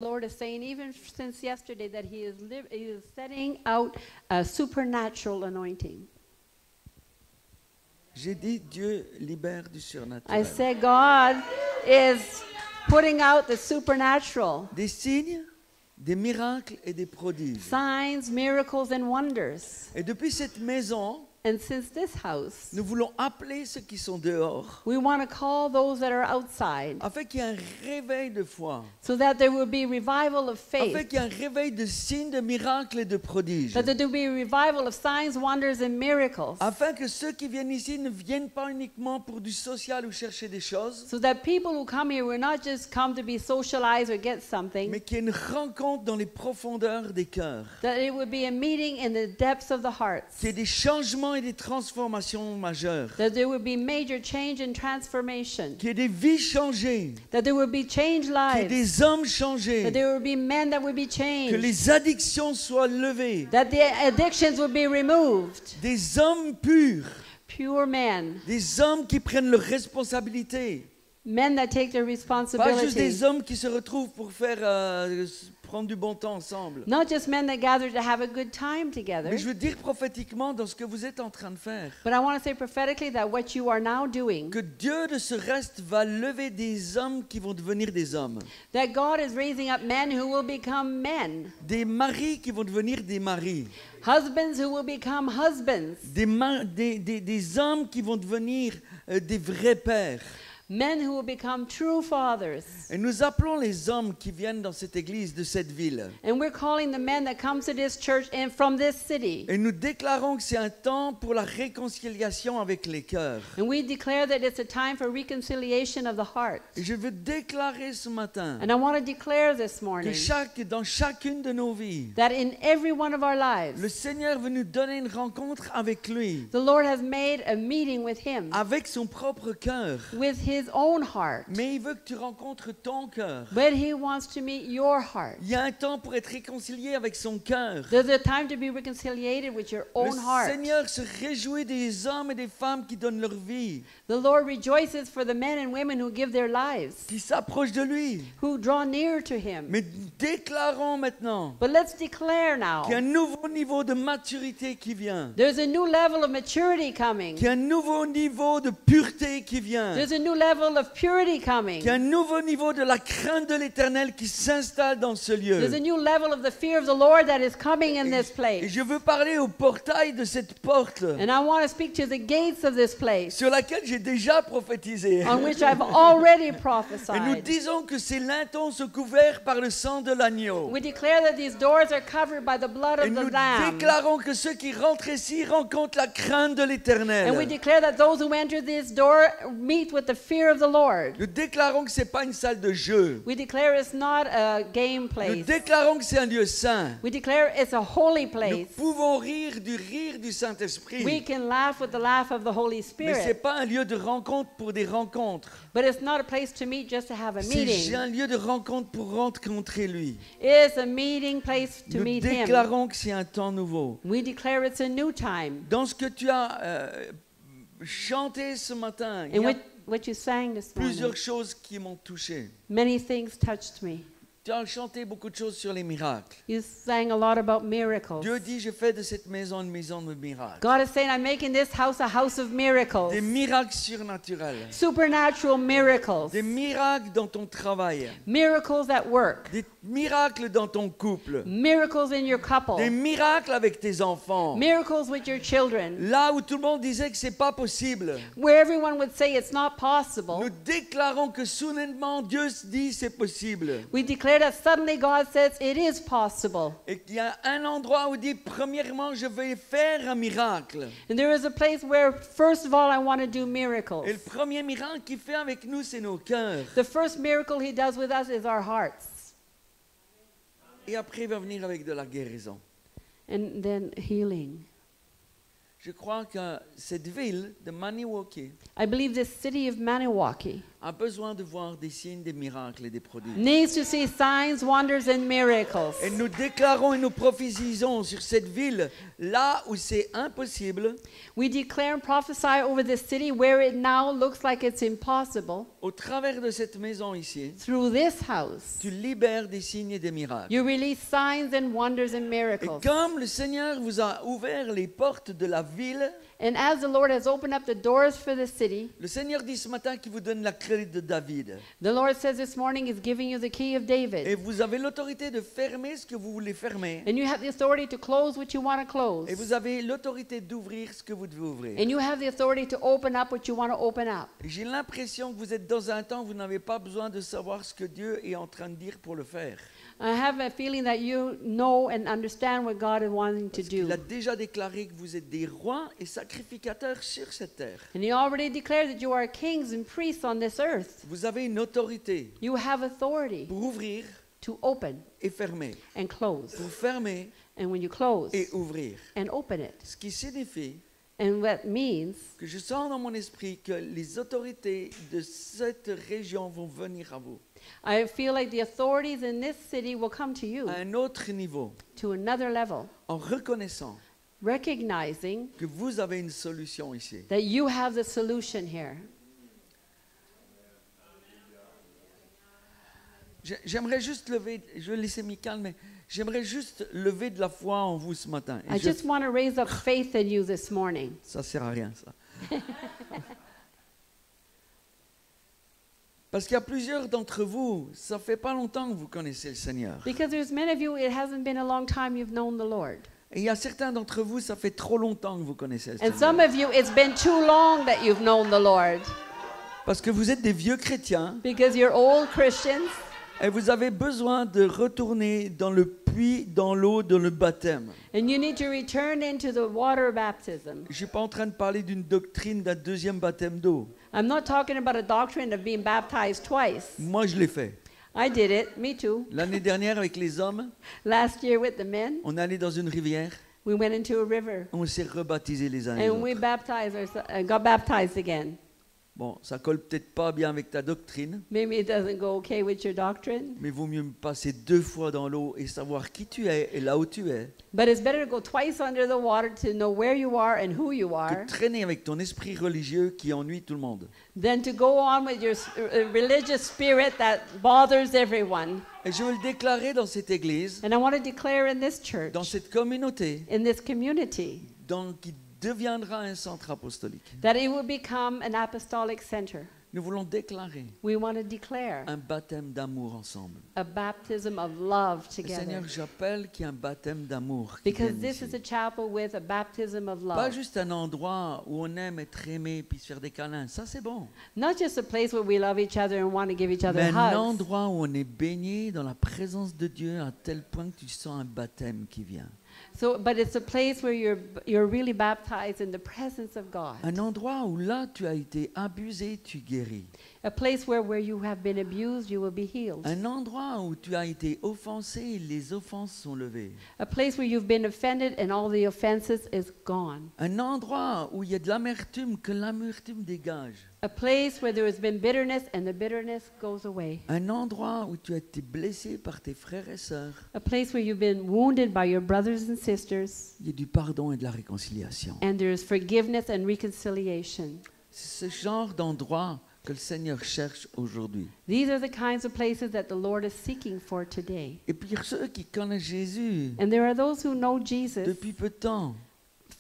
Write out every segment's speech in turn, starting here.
Lord is saying, even since yesterday, that He is setting out a supernatural anointing. J'ai dit Dieu libère du I surnaturel. said, God is putting out the supernatural. Des signes, des miracles et des prodiges. Signs, miracles, and wonders. Et depuis cette maison, And since this house, nous voulons appeler ceux qui sont dehors we want to call those that are outside afin qu'il y ait un réveil de foi, so that there will be revival of afin faith, qu'il y ait un réveil de signes, de miracles et de prodiges, that there will be a revival of signs, wonders, and miracles, afin que ceux qui viennent ici ne viennent pas uniquement pour du social ou chercher des choses, so that people who come here will not just come to be socialized or get something, mais qu'il y ait une rencontre dans les profondeurs des cœurs, that it would be a meeting in the depths of the hearts, qu'il y ait des changements et des transformations majeures, that there would be major change and transformation, qu'il y ait des vies changées, that there would be changed qu'il y ait lives, des hommes that changés, there would be men that would be que changed, les addictions soient levées, that the addictions would be removed, des hommes purs, pure men, des hommes qui prennent leurs responsabilités, men that take their pas juste responsibility. des hommes qui se retrouvent pour prendre du bon temps ensemble. Not just men that gather to have a good time together, Mais je veux dire prophétiquement dans ce que vous êtes en train de faire, but I want to say prophetically that what you are now doing, que Dieu de ce reste va lever des hommes qui vont devenir des hommes, that God is raising up men who will become men, des maris qui vont devenir des maris, husbands who will become husbands, des hommes qui vont devenir des vrais pères. men who will become true fathers. Et nous appelons les hommes qui viennent dans cette église de cette ville. And we're calling the men that come to this church and from this city. Et nous déclarons que c'est un temps pour la réconciliation avec les cœurs. And we declare that it's a time for reconciliation of the heart. Et je veux déclarer ce matin And I want to declare this que morning dans chacune de nos vies, that in every one of our le lives, Seigneur veut nous donner une rencontre avec lui, the Lord has made a meeting with Him, avec son propre cœur. with His own heart. Mais il veut que tu rencontres ton cœur. But He wants to meet your heart. Il y a un temps pour être réconcilié avec son cœur. There's a time to be reconciliated with your own Le heart. Seigneur se réjouit des hommes et des femmes qui donnent leur vie, The Lord rejoices for the men and women who give their lives, qui s'approchent de lui. who draw near to Him. Mais déclarons maintenant But let's declare now, qu'il y a un nouveau niveau de maturité qui vient, there's a new level of maturity coming. qu'il y a un nouveau niveau de pureté qui vient, There's a new level of purity coming. qu'il y a un nouveau niveau de la crainte de l'Éternel qui s'installe dans ce There's a lieu. new level of the fear of the Lord that is coming in this Et place. je veux parler au portail de cette porte And I want to speak to the gates of this place sur laquelle j'ai déjà prophétisé. on which I've already Et nous prophesied. disons que ces lintons sont couverts par le sang de l'agneau. We declare that these doors are covered by the blood Et of the nous Lamb. déclarons que ceux qui rentrent ici rencontrent la crainte de And we l'Éternel. declare that those who enter this door meet with the fear of the Lord. Nous déclarons que ce n'est pas une salle de jeu. We declare it's not a game Nous place. déclarons que c'est un lieu saint. We declare it's a holy Nous place. pouvons rire du We Saint-Esprit. can laugh with the laugh of the Holy Mais ce Spirit. n'est pas un lieu de rencontre pour des rencontres. But it's not a place to meet just to have a C'est meeting. un lieu de rencontre pour rencontrer lui. It's a meeting place to Nous meet Him. déclarons que c'est un temps nouveau. We declare it's a new time. Dans ce que tu as chanté ce matin, il In y a what you sang this plusieurs morning, choses qui m'ont touché. many things touched me. Tu as chanté beaucoup de choses sur les miracles. You sang a lot about miracles. Dieu dit, je fais de cette maison une maison de miracles. God is saying, I'm making this house a house of miracles. Des miracles surnaturels. Supernatural miracles. Des miracles dans ton travail. Miracles at work. Des miracles dans ton couple. Miracles in your couple. Des miracles avec tes enfants. Miracles with your children. Là où tout le monde disait que c'est pas possible, Where everyone would say it's not possible. nous déclarons que soudainement Dieu se dit c'est possible. We declare that suddenly God says it is possible. Et qu'il y a un endroit où il dit premièrement je vais faire un miracle. And there is a place where, first of all, I want to do Et miracles. le premier miracle qu'il fait avec nous c'est nos cœurs. The first miracle He does with us is our hearts. Et après il va venir avec de la guérison. And then healing. Je crois que cette ville de Maniwaki I believe this city of Maniwaki a besoin de voir des signes, des miracles et des prodiges. needs to see signs, wonders, and miracles. Et nous déclarons et nous prophétisons sur cette ville, là où c'est impossible, We declare and prophesy over this city where it now looks like it's impossible. au travers de cette maison ici, Through this house, tu libères des signes et des miracles. you release signs and wonders and Et miracles. comme le Seigneur vous a ouvert les portes de la ville, And as the Lord has opened up the doors for the city, le Seigneur dit ce matin qu'il vous donne la clé de David. the Lord says this morning He's giving you the key of Et David. vous avez l'autorité de fermer ce que vous voulez fermer. And you have the authority to close what you want to close. Et vous avez l'autorité d'ouvrir ce que vous devez ouvrir. And you have the authority to open up what you want to open up. J'ai l'impression que vous êtes dans un temps où vous n'avez pas besoin de savoir ce que Dieu est en train de dire pour le faire. I have a feeling that you know and understand what God is wanting to Parce qu'il a do. déjà déclaré que vous êtes des rois et sacrificateurs sur cette terre. And He already declared that you are kings and priests on this earth. Vous avez une autorité You have authority pour ouvrir to open et fermer. and close. Pour fermer And when you close et ouvrir. and open it, Ce qui signifie and what means que je sens dans mon esprit que les autorités de cette région vont venir à vous. I feel like the authorities in this city will come to you À un autre niveau. to another level, En reconnaissant recognizing que vous avez une solution ici. that you have the solution here. J'aimerais juste lever, je vais laisser Michael, mais j'aimerais juste lever de la foi en vous ce matin. Et I just want to raise up faith in you this morning. ça sert à rien, ça. Parce qu'il y a plusieurs d'entre vous, ça fait pas longtemps que vous connaissez le Seigneur. Because there's many of you, it hasn't been a long time you've known the Lord. Et il y a certains d'entre vous, ça fait trop longtemps que vous connaissez le And Seigneur. some of you, it's been too long that you've known the Lord. Parce que vous êtes des vieux chrétiens Because you're old Christians et vous avez besoin de retourner dans le puits, dans l'eau, dans le baptême. and you need to return into the water baptism. Je ne suis pas en train de parler d'une doctrine d'un deuxième baptême d'eau. I'm not talking about a doctrine of being baptized twice. Moi, je l'ai fait. I did it, me too. L'année dernière, avec les hommes, Last year with the men, on est allé dans une rivière, we went into a river on s'est rebaptisés les uns les and we autres. got baptized again. Bon, ça colle peut-être pas bien avec ta doctrine, Maybe it doesn't go okay with your doctrine, mais vaut mieux passer 2 fois dans l'eau et savoir qui tu es et là où tu es, but it's better to go twice under the water to know where you are and who you are que traîner avec ton esprit religieux qui ennuie tout le monde. than to go on with your religious spirit that bothers everyone. Et je veux le déclarer dans cette église, And I want to declare in this church, dans cette communauté, in this community, qui deviendra un centre apostolique. that it will become an apostolic center. Nous voulons déclarer We want to declare un baptême d'amour ensemble. a baptism of love Et together. Seigneur, j'appelle qu'il y ait un baptême d'amour. qui Because vienne this ici. is a chapel with a baptism of Pas love. juste un endroit où on aime être aimé puis se faire des câlins. Ça, c'est bon. Not just a place where we love each other and want to give each other Mais un hugs, endroit où on est baigné dans la présence de Dieu à tel point que tu sens un baptême qui vient. but it's a place where you're really baptized in the presence of God. Un endroit où là, tu as été abusé, tu guéris. A place where you have been abused, you will be healed. Un endroit où tu as été offensé, les offenses sont levées. A place where you've been offended and all the offenses is gone. Un endroit où il y a de l'amertume, que l'amertume dégage. A place where there has been bitterness and the bitterness goes away. Un endroit où tu as été blessé par tes frères et sœurs. A place where you've been wounded by your brothers and sisters Il y a du pardon et de la réconciliation. and there's forgiveness and reconciliation. C'est ce genre d'endroit que le Seigneur cherche aujourd'hui. These are the kinds of places that the Lord is seeking for today. Et puis ceux qui connaissent Jésus And there are those who know Jesus depuis peu de temps,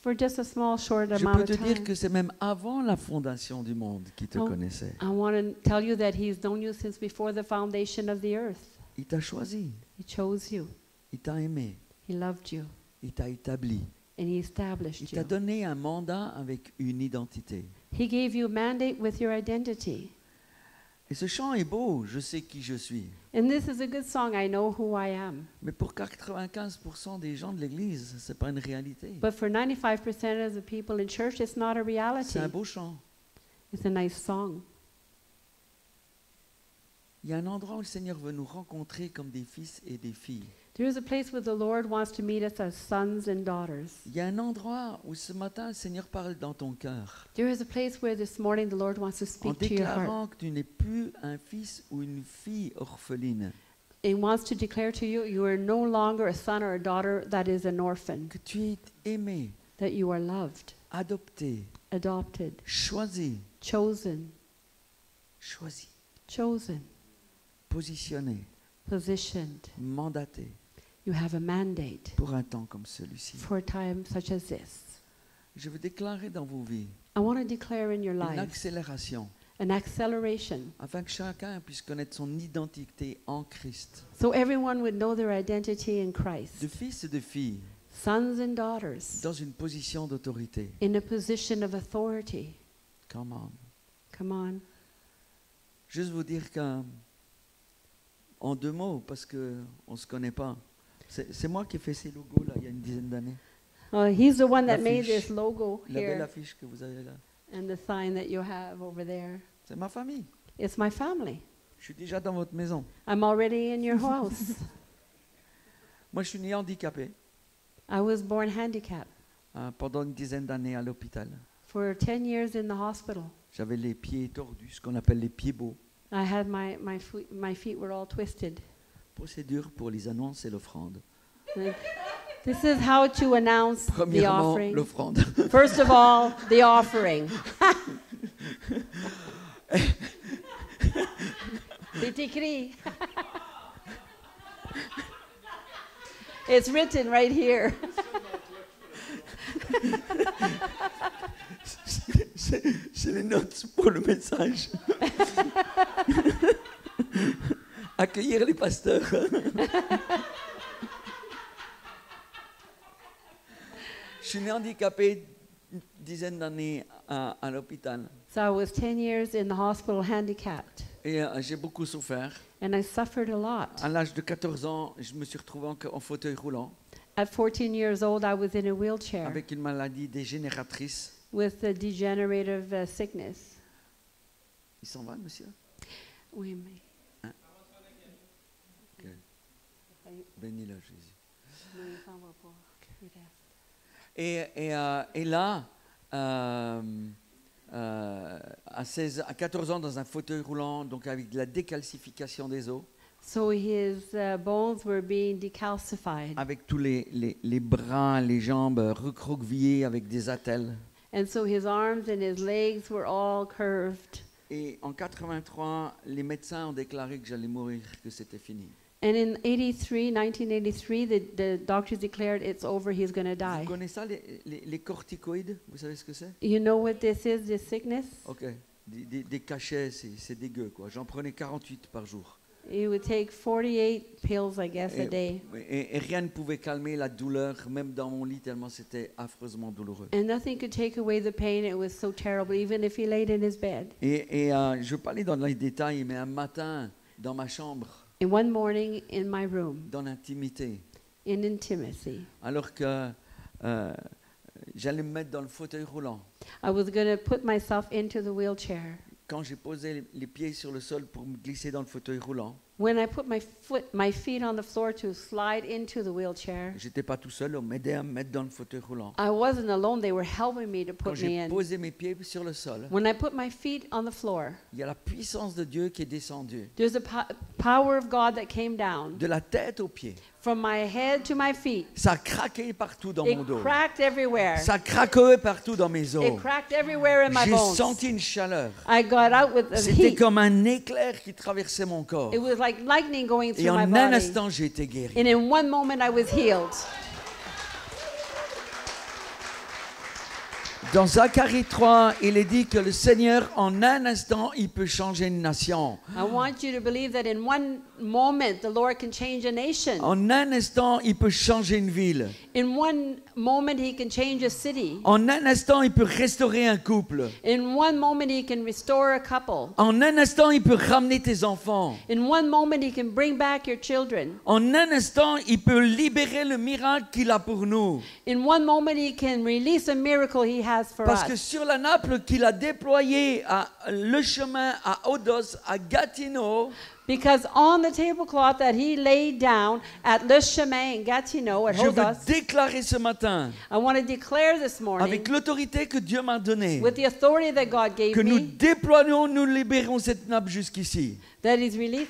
for just a small, short je amount peux of te dire time. que c'est même avant la fondation du monde qui te Oh. connaissait. I want to tell you that He's known you since before the foundation of the earth. Il t'a choisi, He chose you. il t'a aimé, He loved you. il t'a établi. And He Il established t'a you. donné un mandat avec une identité. He gave you a mandate with your identity. Et ce chant est beau, je sais qui je suis. And this is a good song, I know who I am. Mais pour 95% des gens de l'Église, ce n'est pas une réalité. But for 95% of the people in church, it's not a C'est un reality. beau chant. It's a nice song. Il y a un endroit où le Seigneur veut nous rencontrer comme des fils et des filles. There is a place where the Lord wants to meet us as sons and daughters. Il y a un endroit où ce matin, le Seigneur parle dans ton cœur. There is a place where this morning the Lord wants to En speak to your heart. déclarant que tu n'es plus un fils ou une fille orpheline. He wants to declare to you, you are no longer a son or a daughter that is an orphan, Que tu es aimé, that you are loved, adopté, adopted, choisi, chosen, positionné, positioned. mandaté You have a mandate pour un temps comme celui-ci. for a time such as this. Je veux déclarer dans vos vies I want to declare in your une lives accélération an acceleration afin que chacun puisse connaître son identité en Christ. so everyone would know their identity in Christ. De fils et de filles Sons and daughters dans une position d'autorité. in a position of authority. Come on. Come on. Juste vous dire en 2 mots, parce qu'on ne se connaît pas. C'est moi qui ai fait ces logos là, il y a une dizaine d'années. He's the one that made L'affiche. this logo La belle here affiche que vous avez là. and the sign that you have over there. C'est ma famille. It's my family. Je suis déjà dans votre maison. I'm already in your house. Moi, je suis né handicapé I was born handicapped. pendant une dizaine d'années à l'hôpital. For 10 years in the hospital. J'avais les pieds tordus, ce qu'on appelle les pieds beaux. I had my feet were all twisted. Procédure pour les annonces et l'offrande. This is how to announce the Premièrement, offering. l'offrande. First of all, the offering. C'est écrit. It's written right here. C'est les notes pour le message. Accueillir les pasteurs. Je suis né handicapé une dizaine d'années à l'hôpital. So I was 10 years in the hospital handicapped, Et j'ai beaucoup souffert. and I suffered a lot. À l'âge de 14 ans, je me suis retrouvé en fauteuil roulant At 14 years old, I was in a wheelchair avec une maladie dégénératrice. with a degenerative sickness. Il s'en va, monsieur? Oui, mais Ok. Bénis-le, Jésus. non, il s'en va pas. Il reste. Et là, à 14 ans, dans un fauteuil roulant, donc avec de la décalcification des os, So his bones were being decalcified. avec tous les bras, les jambes recroquevillées avec des attelles. And so his arms and his legs were all curved. Et en 83, les médecins ont déclaré que j'allais mourir, que c'était fini. And in 1983, the doctors declared it's over, he's going to Vous die. connaissez ça, les corticoïdes? Vous savez ce que c'est? You know what this is, this sickness? Ok. Des cachets, c'est dégueu, quoi. J'en prenais 48 par jour. It would take 48 pills, I guess, a day. Et rien ne pouvait calmer la douleur, même dans mon lit, tellement c'était affreusement douloureux. And nothing could take away the pain. It was so terrible, even if he laid in his bed. Et je ne veux pas aller dans les détails, mais un matin, dans ma chambre, And one morning in my room, dans l'intimité, in intimacy, alors que j'allais me mettre dans le fauteuil roulant, I was going to put myself into the wheelchair. quand j'ai posé les pieds sur le sol pour me glisser dans le fauteuil roulant, When I put my feet on the floor to slide into the wheelchair, j'étais pas tout seul, on m'aidait à me mettre dans le fauteuil roulant. I wasn't alone. They were helping me to Quand put me j'ai in. posé mes pieds sur le sol, When I put my feet on the floor, il y a la puissance de Dieu qui est descendue, there's a power of God that came down de la tête aux pieds. from my head to my feet. Ça a craqué partout dans It mon dos. cracked everywhere. Ça craquait partout dans mes It os. cracked everywhere in my J'ai bones. senti une chaleur. I got out with the C'était heat. comme un éclair qui traversait mon corps. It was like lightning going Et through en my un body. instant, j'ai été guéri. And in one moment, I was healed. Dans Zacharie 3, il est dit que le Seigneur, en un instant, il peut changer une nation. I want you to believe that in one moment, the Lord can change a nation. En un instant, il peut changer une ville. In one moment, He can change a city. En un instant, il peut restaurer un couple. In one moment, He can restore a couple. En un instant, il peut ramener tes enfants. In one moment, He can bring back your children. En un instant, il peut libérer le miracle qu'il a pour nous. In one moment, He can release a miracle He has has for Parce que us. sur la nappe qu'il a déployée à le chemin à Odos, à Gatineau, Because on the tablecloth that he laid down at Le Chemin in Gatineau, at je veux Hodos, déclarer ce matin, I want to declare this morning, avec l'autorité que Dieu m'a donnée, with the authority that God gave que nous me, déployons, nous libérons cette nappe jusqu'ici. that He's released.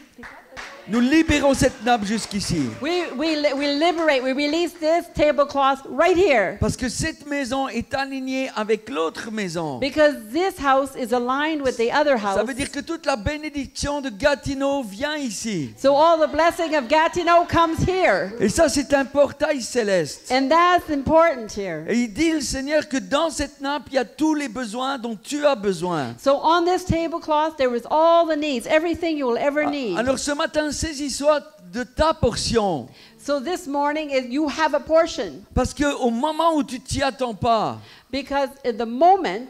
Nous libérons cette nappe jusqu'ici. We liberate, we release this tablecloth right here. Parce que cette maison est alignée avec l'autre maison. Because this house is aligned with the other Ça house. veut dire que toute la bénédiction de Gatineau vient ici. So all the blessing of Gatineau comes here. Et ça, c'est un portail céleste. And that's important here. Et il dit, le Seigneur, que dans cette nappe, il y a tous les besoins dont tu as besoin. So on this tablecloth, there is all the needs, everything you will ever need. Alors ce matin, saisis-toi de ta portion. So this morning, you have a portion. Parce qu'au moment où tu t'y attends pas, Because in the moment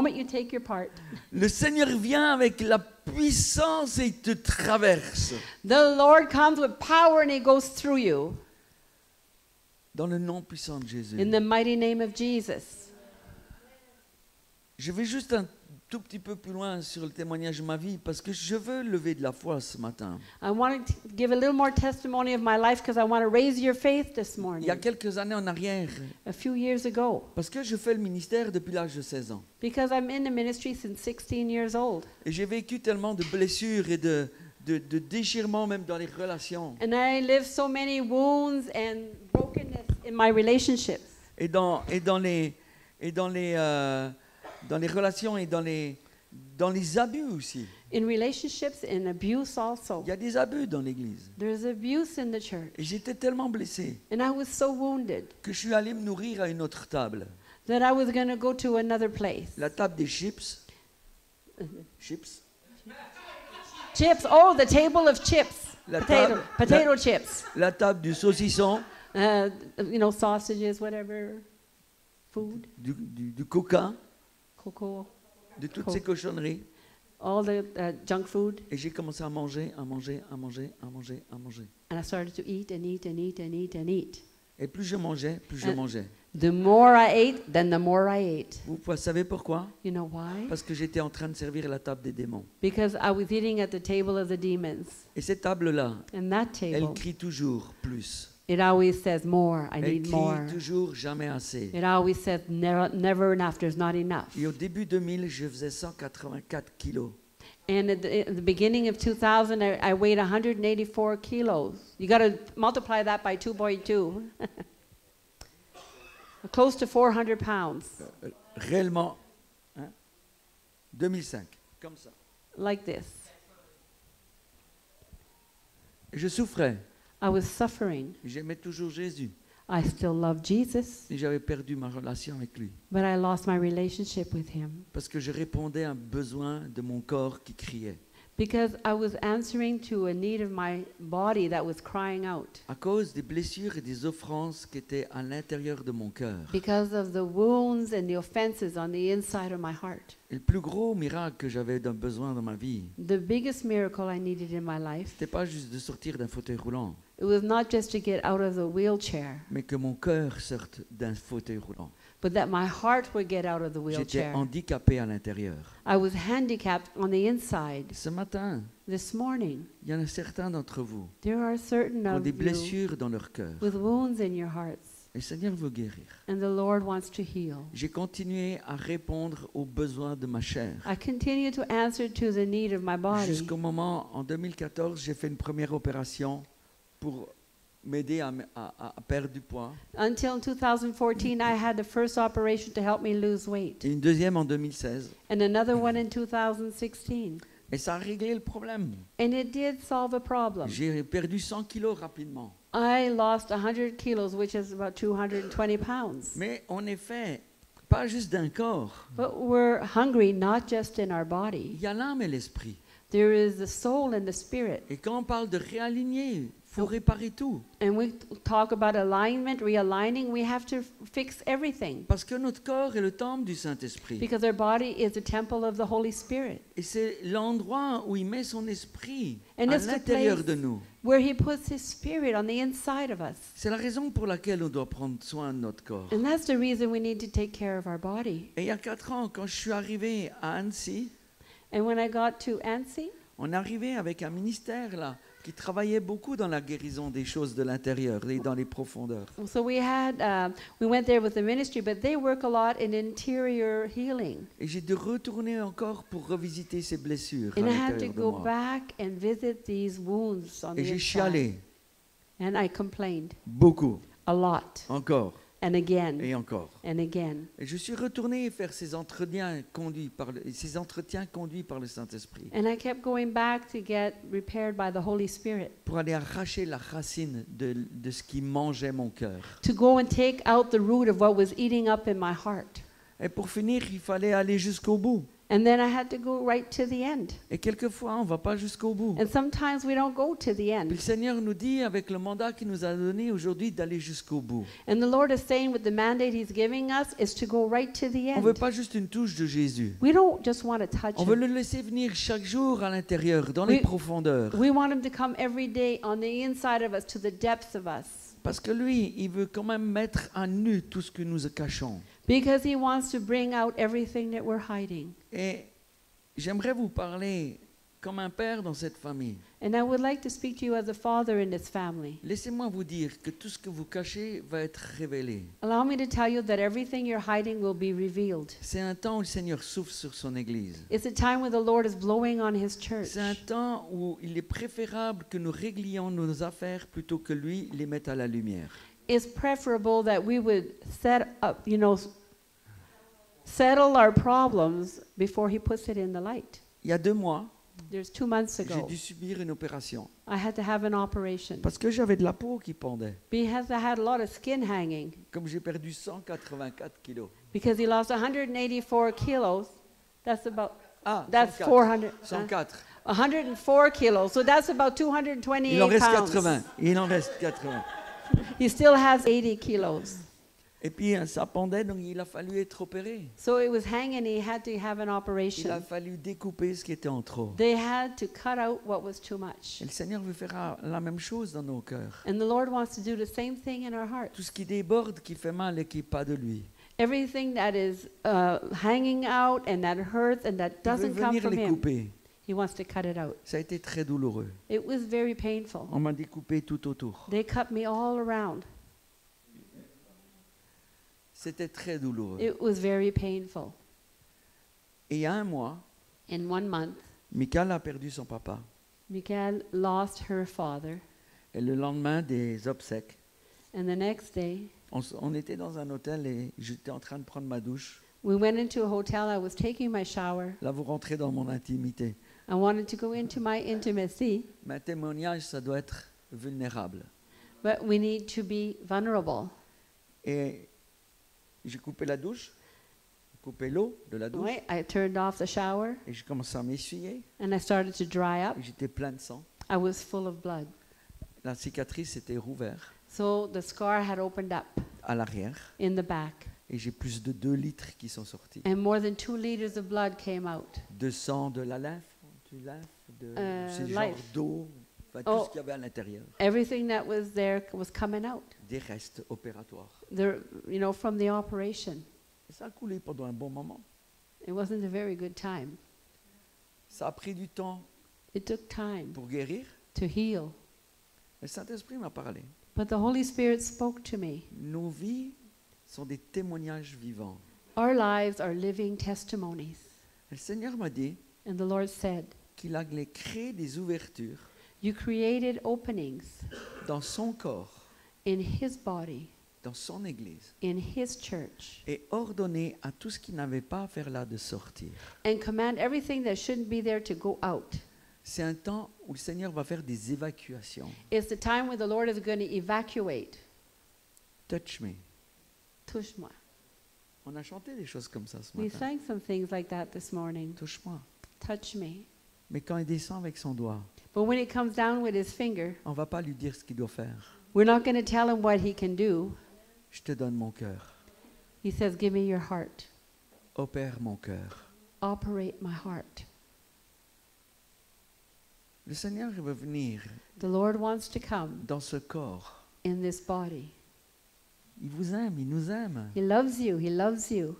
you take your part, le Seigneur vient avec la puissance et il te traverse. the Lord comes with power and He goes through you. Dans le nom puissant de Jésus. In the mighty name of Jesus. Je vais juste un tout petit peu plus loin sur le témoignage de ma vie parce que je veux lever de la foi ce matin. I wanted to give a little more testimony of my life because I want to raise your faith this Il morning. y a quelques années en arrière, A few years ago. parce que je fais le ministère depuis l'âge de 16 ans. Because I'm in the ministry since 16 years old. Et j'ai vécu tellement de blessures et de déchirements même dans les relations. And I lived so many wounds and brokenness in my relationships. Et dans les relations et dans les abus aussi. In relationships and abuse also. Il y a des abus dans l'église. There's abuse in the church. Et j'étais tellement blessé And I was so wounded que je suis allé me nourrir à une autre table. that I was going to go to another place. La table des chips. Chips. Chips. Oh, the table of chips. La Potato chips. La table du saucisson, Sausages, whatever. Food, du coca, cocoa, de toutes ces cochonneries. all the junk food. Et j'ai commencé à manger. And I started to eat and eat and eat and eat and eat. Et plus je mangeais, plus je mangeais. The more I ate, then the more I ate. Vous savez pourquoi? You know why? Parce que j'étais en train de servir la table des démons. Because I was eating at the table of the demons. Et cette table-là, And that elle table, crie toujours plus. it always says more, I Elle need crie more. toujours jamais assez. It always says never enough, there's not enough. Et au début 2000, je faisais 184 kilos. And at the beginning of 2000, I weighed 184 kilos. You got to multiply that by 2.2. Close to 400 pounds, Réellement, hein? 2005, comme ça. like this. Et je souffrais. I was suffering. J'aimais toujours Jésus. I still love Jesus, Et j'avais perdu ma relation avec lui. but I lost my relationship with Him. Parce que je répondais à un besoin de mon corps qui criait. Because I was answering to a need of my body that was crying out. À cause des blessures et des offenses qui étaient à l'intérieur de mon cœur. Because of the wounds and the offenses on the inside of my heart. Et le plus gros miracle que j'avais d'un besoin dans ma vie, The biggest miracle I needed in my life, c'était pas juste de sortir d'un fauteuil roulant, it was not just to get out of the wheelchair, mais que mon cœur sorte d'un fauteuil roulant. but that my heart would get out of the J'étais wheelchair. handicapé à l'intérieur. I was handicapped on the inside. Ce matin, This morning, il y en a certains d'entre vous there are certain qui ont of des you blessures dans leur cœur. with wounds in your hearts, Et le Seigneur veut guérir. and the Lord wants to heal. J'ai continué à répondre aux besoins de ma chair. I continue to answer to the need of my body. Jusqu'au moment, en 2014, j'ai fait une première opération pour m'aider à perdre du poids. Until 2014, I had the first operation to help me lose weight, Et une deuxième en 2016. and another one in 2016. Et ça a réglé le problème. And it did solve a problem. J'ai perdu 100 kilos rapidement. I lost 100 kilos, which is about 220 pounds. Mais on est fait, pas juste d'un corps. But we're hungry not just in our Il body. y a l'âme et l'esprit. There is the soul and the spirit. Et quand on parle de réaligner faut réparer tout. And we talk about alignment, realigning. We have to fix everything Parce que notre corps est le temple du Saint-Esprit. because our body is the temple of the Holy Spirit. Et c'est l'endroit où il met son esprit And à it's the l'intérieur place de nous. where He puts His Spirit on the inside of us. C'est la raison pour laquelle on doit prendre soin de notre corps. And that's the reason we need to take care of our body. Et il y a 4 ans, quand je suis arrivé à Annecy, And when I got to Annecy, on est arrivé avec un ministère là qui travaillait beaucoup dans la guérison des choses de l'intérieur et dans les profondeurs. so we went there with the ministry, but they work a lot in interior healing. Et j'ai dû retourner encore pour revisiter ces blessures à And I had to l'intérieur de go moi. back and visit these wounds on Et the j'ai inside. chialé And I complained beaucoup, a lot, encore and again, et encore. and again. Et je suis retourné faire ces entretiens conduits par le Saint-Esprit And I kept going back to get repaired by the Holy Spirit, pour aller arracher la racine de ce qui mangeait mon cœur. to go and take out the root of what was eating up in my heart. Et pour finir, il fallait aller jusqu'au bout. And then I had to go right to the end. Et quelquefois, on ne va pas jusqu'au bout. And sometimes we don't go to the Puis end. le Seigneur nous dit, avec le mandat qu'il nous a donné aujourd'hui, d'aller jusqu'au bout. And the Lord is saying with the mandate He's giving us is to go right to the On ne veut end. pas juste une touche de Jésus. We don't just want to touch On veut Him. le laisser venir chaque jour à l'intérieur, dans les Oui. profondeurs. We want Him to come every day on the inside of us, to the depths of us. Parce que lui, il veut quand même mettre à nu tout ce que nous cachons. Because He wants to bring out everything that we're hiding. Et j'aimerais vous parler comme un père dans cette famille. And I would like to speak to you as a father in this family. Laissez-moi vous dire que tout ce que vous cachez va être révélé. Allow me to tell you that everything you're hiding will be revealed. C'est un temps où le Seigneur souffle sur son Église. It's a time when the Lord is blowing on His church. C'est un temps où il est préférable que nous réglions nos affaires plutôt que lui les mette à la lumière. It's preferable that we would settle our problems before He puts it in the light. Il y a 2 mois, There's 2 months j'ai ago, dû subir une opération I had to have an operation parce que j'avais de la peau qui pendait. because I had a lot of skin hanging. Comme j'ai perdu 184 kilos. Because he lost 184 kilos, that's 104. 400, 104. 104 kilos, so that's about 228 Il en reste pounds. 80. Il en reste 80. He still has 80 kilos. Et puis ça pendait, donc il a fallu être opéré. So it was hanging, he had to have an Il a operation. fallu découper ce qui était en trop. They had to cut out what was too much. Et le Seigneur veut faire la même chose dans nos cœurs. And the Lord wants to do the same thing in our hearts. Tout ce qui déborde, qui fait mal et qui n'est pas de lui. Everything that is hanging out and that hurts and that Il veut doesn't come venir from les him, couper. he wants to cut it out. Ça a été très douloureux. It was very painful. On m'a découpé tout autour. They cut me all around. C'était très douloureux. It was very painful. Et il y a 1 mois, In 1 month, Michael a perdu son papa. Michael lost her father. Et le lendemain des obsèques, And the next day, on était dans un hôtel et j'étais en train de prendre ma douche. we went into a hotel. I was taking my shower. Là, vous rentrez dans mon intimité. I wanted to go into my intimacy, Mais un témoignage, ça doit être vulnérable. but we need to be vulnerable. Et j'ai coupé la douche, coupé l'eau de la douche, Right? I turned off the shower et j'ai commencé à m'essuyer. and I started to dry up. Et j'étais plein de sang. I was full of blood. La cicatrice était rouverte So the scar had opened up à l'arrière. in the back, Et j'ai plus de 2 litres qui sont sortis. and more than 2 liters of blood came out. De sang, de la lymphe, c'est genre Life. d'eau, enfin, tout Oh. ce qu'il y avait à l'intérieur. Everything that was there was coming out. Des restes opératoires. From the operation. Et ça a coulé pendant un bon moment. It wasn't a very good time. Ça a pris du temps It took time pour guérir. to heal. Le Saint-Esprit m'a parlé. But the Holy Spirit spoke to me. Nos vies sont des témoignages vivants. Our lives are living testimonies. Et le Seigneur m'a dit And the Lord said, qu'il allait créer des ouvertures you created openings dans son corps, in His body, dans son Église, in His church, et ordonner à tout ce qui n'avait pas à faire là de sortir. and command everything that shouldn't be there to go out. C'est un temps où le Seigneur va faire des évacuations. It's the time when the Lord is going to evacuate. Touch me. Touche-moi. On a chanté des choses comme ça ce We matin. sang some things like that this morning. Touche-moi. Touch me. Mais quand il descend avec son doigt, But when it comes down with his finger, on ne va pas lui dire ce qu'il doit faire. we're not going to tell him what he can do. Je te donne mon cœur. He says, give me your heart. Opère mon cœur. Operate my heart. Le Seigneur il veut venir The Lord wants to come dans ce corps. in this body. Il vous aime, il nous aime. He loves you. He loves you.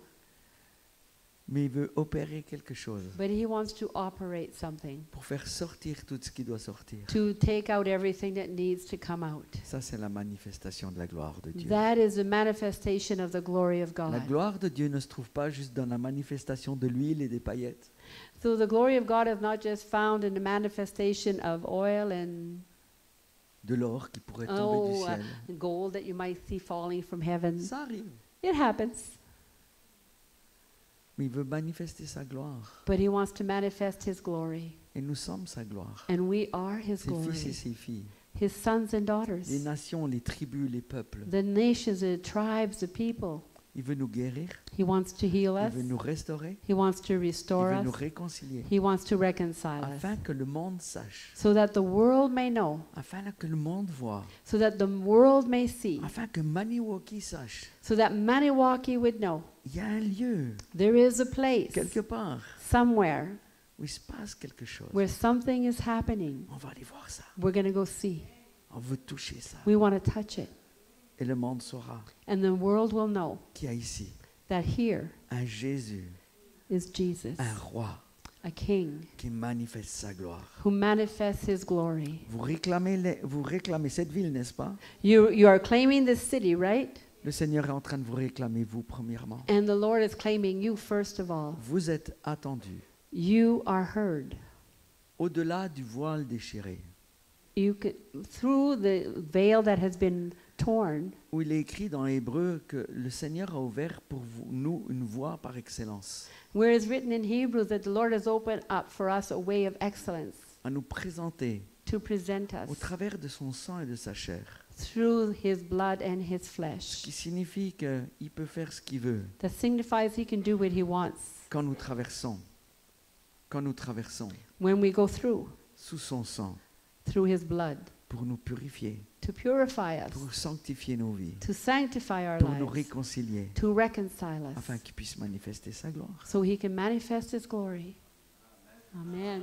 Mais il veut opérer quelque chose But he wants to operate something, pour faire sortir tout ce qui doit sortir. to take out everything that needs to come out. Ça, c'est la manifestation de la gloire de Dieu. That is the manifestation of the glory of La God. gloire de Dieu ne se trouve pas juste dans la manifestation de l'huile et des paillettes. So the glory of God is not just found in the manifestation of oil and De l'or qui pourrait tomber du ciel. gold that you might see falling from heaven. Ça arrive. It happens. Mais il veut manifester sa gloire. But he wants to manifest his glory. Et nous sommes sa gloire. And we are his Ses fils et glory. ses filles. His sons and Les daughters. nations, les tribus, les peuples. The nations, the tribes, the people. Il veut nous guérir. He wants to heal Il us. veut nous restaurer. He wants to Il restore veut nous us. réconcilier. He wants to reconcile us. Afin que le monde sache. So that the world may know. Afin que le monde voit. So that the world may see. Afin que Maniwaki sache. So that Maniwaki would know. Il y a un lieu, There is a place, quelque part, somewhere, où il se passe quelque chose. where something is happening. On va aller voir ça. We're going to go see. On veut toucher ça. We want to touch it. Et le monde saura And the world will know qu'il y a ici that here un Jésus, is Jesus, un roi a king, qui manifeste sa gloire. who manifests his glory. Vous réclamez cette ville, n'est-ce pas? You are claiming this city, right? Le Seigneur est en train de vous réclamer, vous, premièrement. And the Lord is claiming you first of all. Vous êtes attendus. You are heard. Au-delà du voile déchiré, You could, through the veil that has been torn, où il est écrit dans Hébreu que le Seigneur a ouvert pour nous une voie par excellence, where it's written in Hebrews that the Lord has opened up for us a way of excellence à nous présenter to present au us travers de son sang et de sa chair. through his blood and his Ce flesh. qui signifie qu'il peut faire ce qu'il veut That signifies he can do what he wants quand nous traversons when we go through son sang his blood pour nous purifier, to purify us, pour sanctifier nos vies, to sanctify our pour nous lives, réconcilier, to reconcile us, afin qu'il puisse manifester sa gloire. so he can manifest his glory. Amen.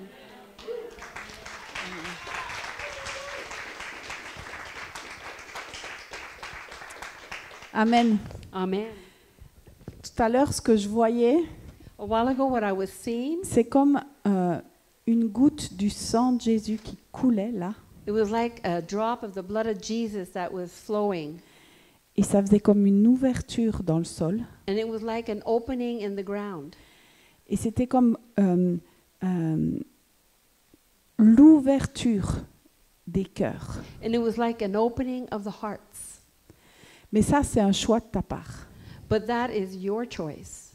Amen. Amen. Tout à l'heure, ce que je voyais, A while ago, what I was seeing, c'est comme une goutte du sang de Jésus qui coulait là. it was like a drop of the blood of Jesus that was flowing. Et ça faisait comme une ouverture dans le sol. And it was like an opening in the ground. Et c'était comme l'ouverture des cœurs. And it was like an opening of the hearts. Mais ça, c'est un choix de ta part. But that is your choice.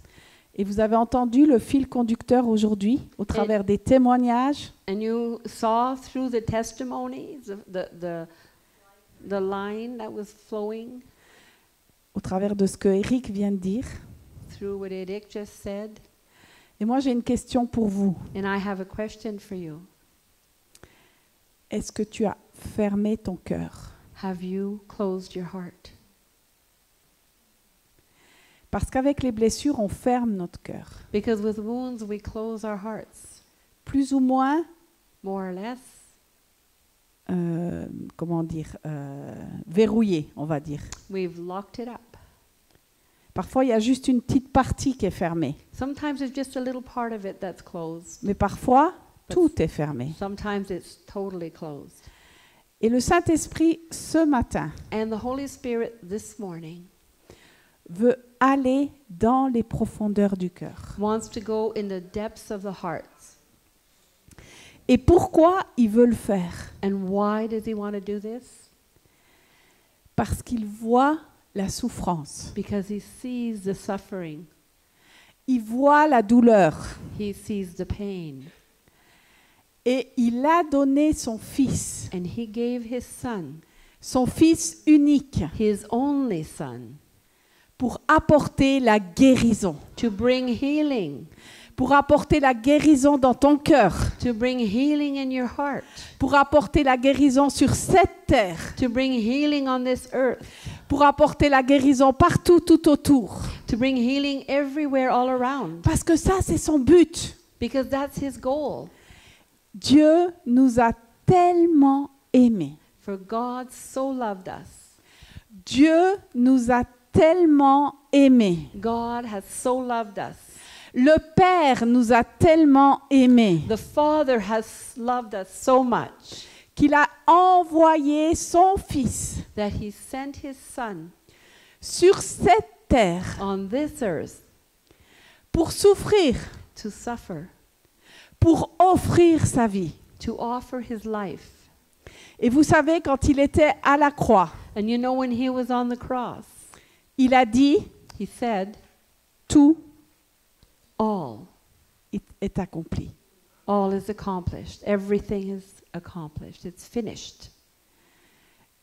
Et vous avez entendu le fil conducteur aujourd'hui au travers des témoignages. And you saw through the testimonies, the line that was flowing, Au travers de ce que Eric vient de dire. through what Eric just said. Et moi, j'ai une question pour vous. And I have a question for you. Est-ce que tu as fermé ton cœur? Have you closed your heart? Parce qu'avec les blessures, on ferme notre cœur. Because with wounds, we close our hearts, Plus ou moins, more or less, verrouillé, on va dire. we've locked it up. Parfois, il y a juste une petite partie qui est fermée. Sometimes it's just a little part of it that's closed. Mais parfois, tout est fermé. Sometimes it's totally closed. Et le Saint-Esprit, ce matin, And the Holy Spirit this morning veut aller dans les profondeurs du cœur. wants to go in the depths of the hearts. Et pourquoi il veut le faire? And why does he want to do this? Parce qu'il voit la souffrance. Because he sees the suffering. Il voit la douleur. He sees the pain. Et il a donné son Fils, And he gave son Fils unique, his only son, pour apporter la guérison, to bring healing, pour apporter la guérison dans ton cœur, to bring healing in your heart, pour apporter la guérison sur cette terre, to bring healing on this earth, pour apporter la guérison partout, tout autour. to bring healing everywhere, all around. Parce que ça, c'est son but. Because that's his goal. Dieu nous a tellement aimés. For God so loved us. Dieu nous a tellement aimés. God has so loved us. Le Père nous a tellement aimés The Father has loved us so much qu'il a envoyé son Fils that he sent his Son sur cette terre on this earth pour souffrir, to suffer, pour offrir sa vie. to offer his life. Et vous savez, quand il était à la croix, And you know, when he was on the cross, il a dit he said, « Tout all est accompli is accomplished. Everything is accomplished. It's finished. ».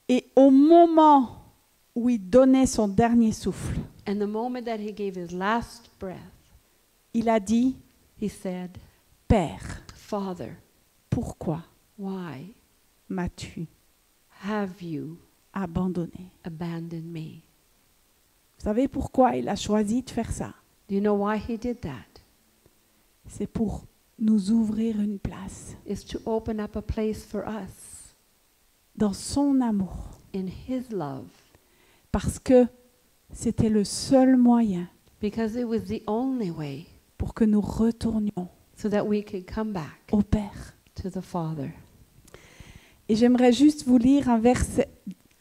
Et au moment où il donnait son dernier souffle, And the moment that he gave his last breath, il a dit he said, « Père, Father, pourquoi why m'as-tu have you abandonné ?» abandoned me? Vous savez pourquoi il a choisi de faire ça? Do you know why he did that? C'est pour nous ouvrir une place Is to open up a place for us dans son amour, in his love, parce que c'était le seul moyen because it was the only way pour que nous retournions so that we could come back au Père. to the Father. Et j'aimerais juste vous lire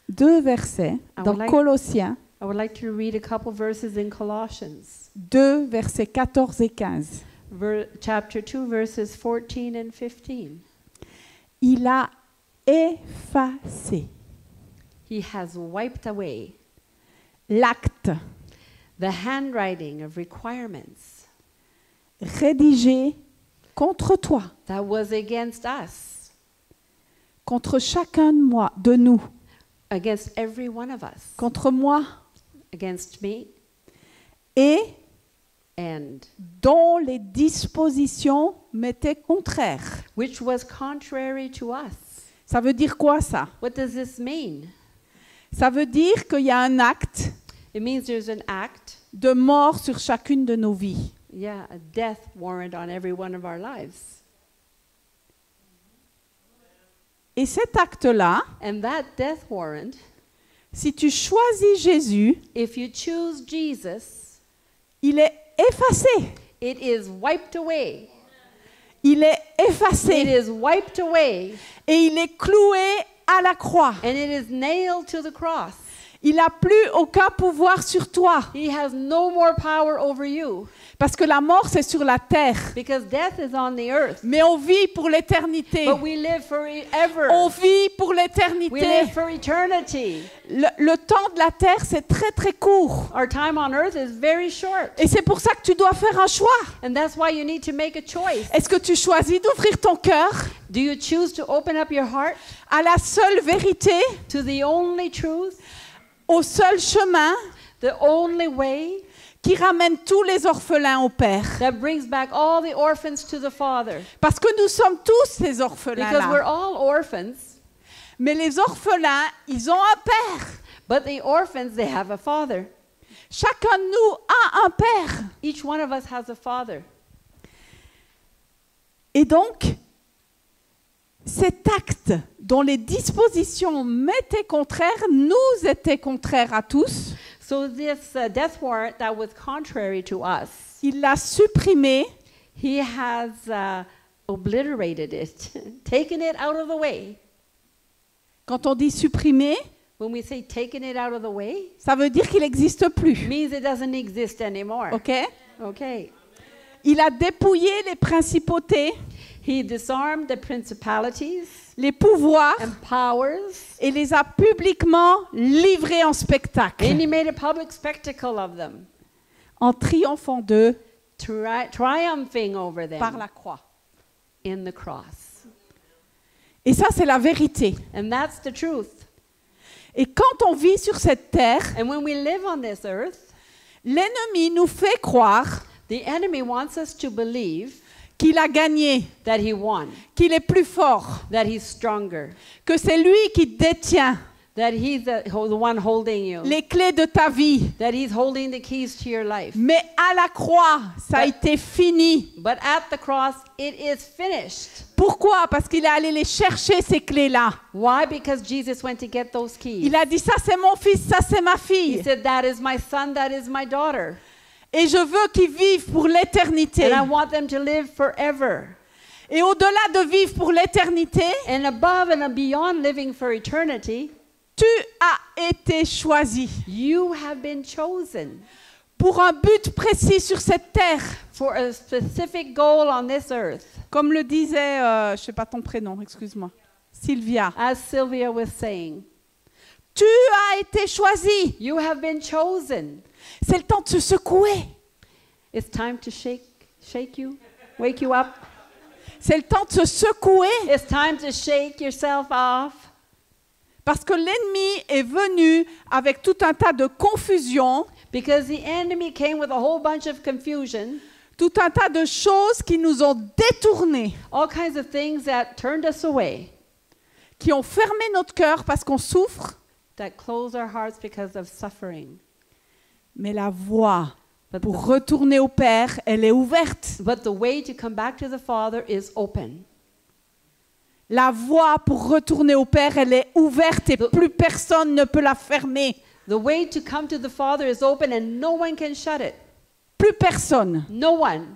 deux versets I dans would like- Colossiens I would like to read a couple verses in Colossians, 2, versets 14 et 15. chapter 2, verses 14 and 15. Il a effacé He has wiped away l'acte the handwriting of requirements rédigé contre toi, that was against us, contre chacun de nous, against every one of us, contre moi, against me, et and dont les dispositions m'étaient contraires. which was contrary to us. Ça veut dire quoi ça? What does this mean? Ça veut dire qu'il y a un acte It means there's an act, de mort sur chacune de nos vies. yeah, a death warrant on every one of our lives. Et cet acte-là, And that death warrant, si tu choisis Jésus, if you choose Jesus, il est effacé. it is wiped away. Il est It effacé is wiped away, et il est cloué à la croix. and it is nailed to the cross. Il n'a plus aucun pouvoir sur toi He has no more power over you, parce que la mort, c'est sur la terre. because death is on the earth. Mais on vit pour l'éternité. But we live forever. On vit pour We l'éternité. live for eternity. Le temps de la terre, c'est très très court. Our time on earth is very short. Et c'est pour ça que tu dois faire un choix. And that's why you need to make a choice. Est-ce que tu choisis d'ouvrir ton cœur Do you choose to open up your heart à la seule vérité, to the only truth, au seul chemin the only way qui ramène tous les orphelins au Père? that brings back all the orphans to the Father? Parce que nous sommes tous ces Because we're orphelins-là. all orphans, Mais les orphelins, ils ont un Père. but the orphans, they have a Father. Chacun de nous a un Père. Each one of us has a Father. Et donc, cet acte dont les dispositions m'étaient contraires, nous étaient contraires à tous, So this death warrant that was contrary to us, il l'a supprimé he has obliterated it, taken it out of the way. Quand on dit supprimer, When we say taken it out of the way, ça veut dire qu'il n'existe plus. means it doesn't exist anymore. OK? Okay. Il a dépouillé les principautés, He disarmed the principalities les pouvoirs and powers, et les a publiquement livrés en spectacle, and he made a public spectacle of them, en triomphant d'eux triumphing over them par la croix. in the cross. Et ça, c'est la vérité. And that's the truth. Et quand on vit sur cette terre, And when we live on this earth, l'ennemi nous fait croire The enemy wants us to believe qu'il a gagné, that he won, qu'il est plus fort, that he's stronger, que c'est lui qui détient that he's the one holding you, les clés de ta vie. that he's holding the keys to your life. Mais à la croix, ça a été fini. But at the cross, it is finished. Pourquoi? Parce qu'il est allé les chercher, ces clés-là. Why? Because Jesus went to get those keys. Il a dit, ça c'est mon fils, ça c'est ma He fille. said, that is my son, that is my daughter. Et je veux qu'ils vivent pour l'éternité. And I want them to live forever. Et au-delà de vivre pour l'éternité, And above and beyond living for eternity, tu as été choisi you have been chosen pour un but précis sur cette terre. for a specific goal on this earth. Comme le disait, je ne sais pas ton prénom, excuse-moi, Sylvia. As Sylvia was saying, Tu as été choisi. you have been chosen. C'est le temps de se secouer. It's time to shake you, wake you up. C'est le temps de se secouer It's time to shake yourself off. parce que l'ennemi est venu avec tout un tas de confusion, Because the enemy came with a whole bunch of confusion, tout un tas de choses qui nous ont détournés, all kinds of things that turned us away, qui ont fermé notre cœur parce qu'on souffre. that closed our hearts because of suffering. Mais la voie But pour retourner au Père, elle est ouverte. the way to come back to the Father is open. La voie pour retourner au Père, elle est ouverte et plus personne ne peut la fermer. The way to come to the Father is open and no one can shut it. Plus personne. No one.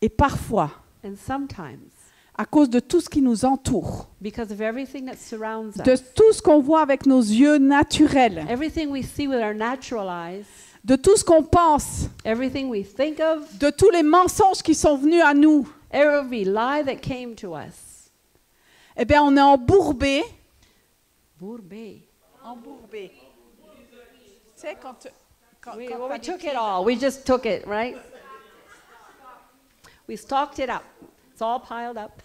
Et parfois, And sometimes, à cause de tout ce qui nous entoure, because of everything that surrounds de us, tout ce qu'on voit avec nos yeux naturels, everything we see with our natural eyes, de tout ce qu'on pense, everything we think of, de tous les mensonges qui sont venus à nous, every lie that came to us. eh bien, on est embourbé. Bourbé. Embourbé. Tu sais, quand We took it all. We just took it, right? We stocked it up. It's all piled up.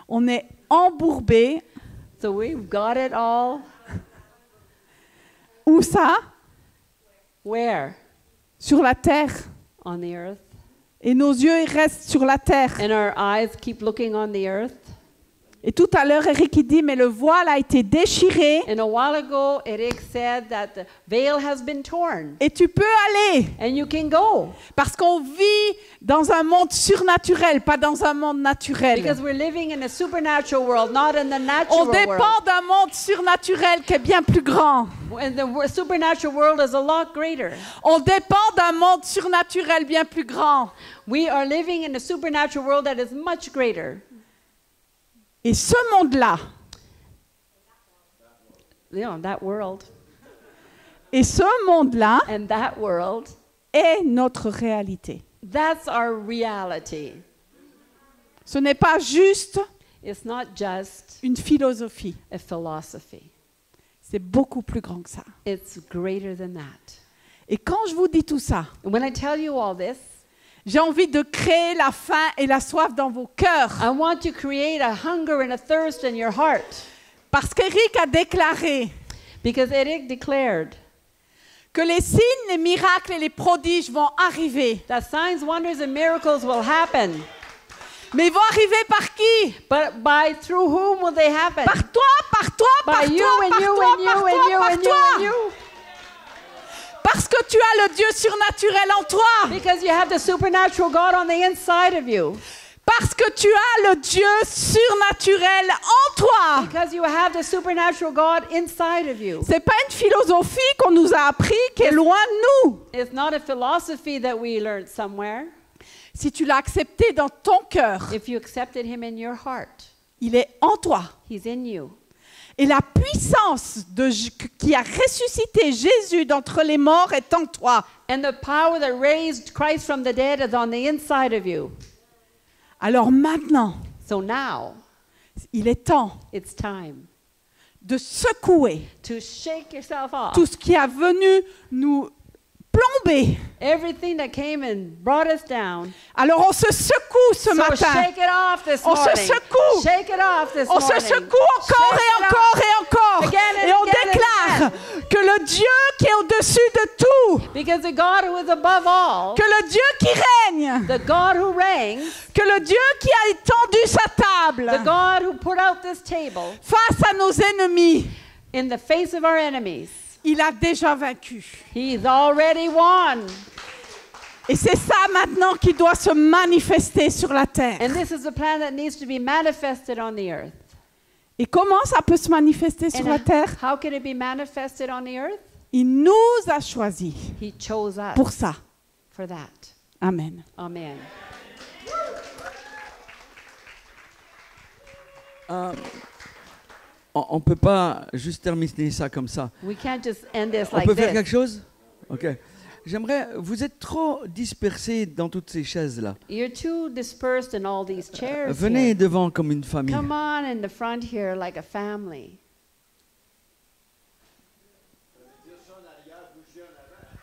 on est embourbé. So we've got it all. Où ça? Where? Sur la terre. On the earth. Et nos yeux, ils restent sur la terre. And our eyes keep looking on the earth. Et tout à l'heure, Eric, il dit, mais le voile a été déchiré And a while ago, Eric said that the veil has been torn. et tu peux aller. And you can go. Parce qu'on vit dans un monde surnaturel, pas dans un monde naturel. Because we're living in a supernatural world, not in the On natural world. dépend d'un monde surnaturel qui est bien plus grand. And the supernatural world is a lot greater. On dépend d'un monde surnaturel bien plus grand. We are living in a supernatural world that is much greater. Et ce monde-là, That world. et ce monde-là And that world, est notre réalité. that's our reality. Ce n'est pas juste It's not just une philosophie. a philosophy. C'est beaucoup plus grand que ça. It's greater than that. Et quand je vous dis tout ça, And when I tell you all this, j'ai envie de créer la faim et la soif dans vos cœurs. I want to create a hunger and a thirst in your heart. Parce qu'Éric a déclaré Because Eric declared que les signes, les miracles et les prodiges vont arriver. that signs, wonders, and miracles will happen. Mais ils vont arriver par qui? But through whom will they happen? Par toi, par toi, par By you toi, and par you toi, and you par and toi, you par and you toi. and you. Parce que tu as le Dieu surnaturel en toi. Because you have the supernatural God on the inside of you. Parce que tu as le Dieu surnaturel en toi. Because you have the supernatural God inside of you. C'est pas une philosophie qu'on nous a appris qui est loin de nous. It's not a philosophy that we learned somewhere. Si tu l'as accepté dans ton cœur, If you accepted him in your heart, il est en toi. he's in you. Et la puissance qui a ressuscité Jésus d'entre les morts est en toi. And the power that raised Christ from the dead is on the inside of you. Alors maintenant, So now, il est temps it's time de secouer to shake yourself off. tout ce qui est venu nous plomber. Everything that came and brought us down. Alors on se secoue ce So matin. shake it off this On se morning. secoue. Shake it off this On morning. se secoue encore Shake et it encore off. et encore. Again and Et on again and déclare dire que le Dieu qui est au-dessus de tout, Because the God who is above all, que le Dieu qui règne, the God who reigns, que le Dieu qui a étendu sa table the God who put out this table face à nos ennemis, in the face of our enemies, il a déjà vaincu. He's already won. Et c'est ça maintenant qui doit se manifester sur la terre. And this is the plan that needs to be manifested on the earth. Et comment ça peut se manifester sur And la terre? how can it be manifested on the earth? Il nous a choisis He chose us pour ça. for that. Amen. Amen. On ne peut pas juste terminer ça comme ça. We can't just end this On like peut faire this. quelque chose? Ok. J'aimerais. Vous êtes trop dispersés dans toutes ces chaises-là. You're too dispersed in all these chairs Venez here. devant comme une famille. Come on in the front here like a family.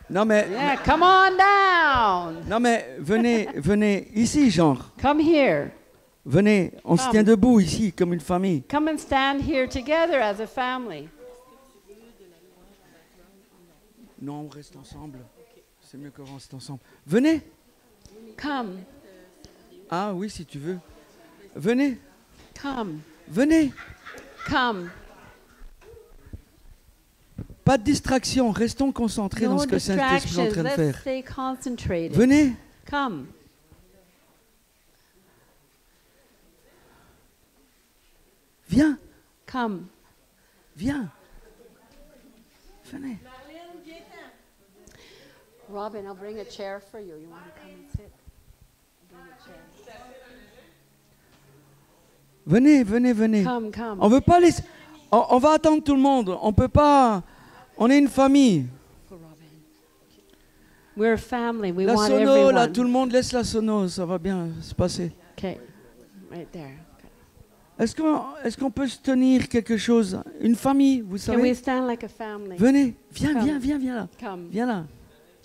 Non mais, Yeah, come on down. non mais venez ici, genre. Come here. Venez, on se tient debout ici comme une famille. Come and stand here together as a family. Non, on reste ensemble. C'est mieux qu'on reste ensemble. Venez. Come. Ah oui, si tu veux. Venez, Come. venez. Come. Pas de distraction, restons concentrés dans No ce que Saint-Esprit est en distractions. train de Let's faire. stay concentrated. Venez. Come. Viens, Come. viens. Venez. Robin, I'll bring a chair for you. You want to come and sit? I'll bring a chair. Venez, venez, venez. Come, come. On veut pas laisser. On va attendre tout le monde. On peut pas. On est une famille. For Robin. We're a family. We La want sono, everyone. là, tout le monde laisse la sono. Ça va bien se passer. Okay. Right there. Est-ce qu'on peut se tenir quelque chose? Une famille, vous Can we savez? stand like a family? Venez, viens, Come. viens, viens, viens là. Come. Viens là.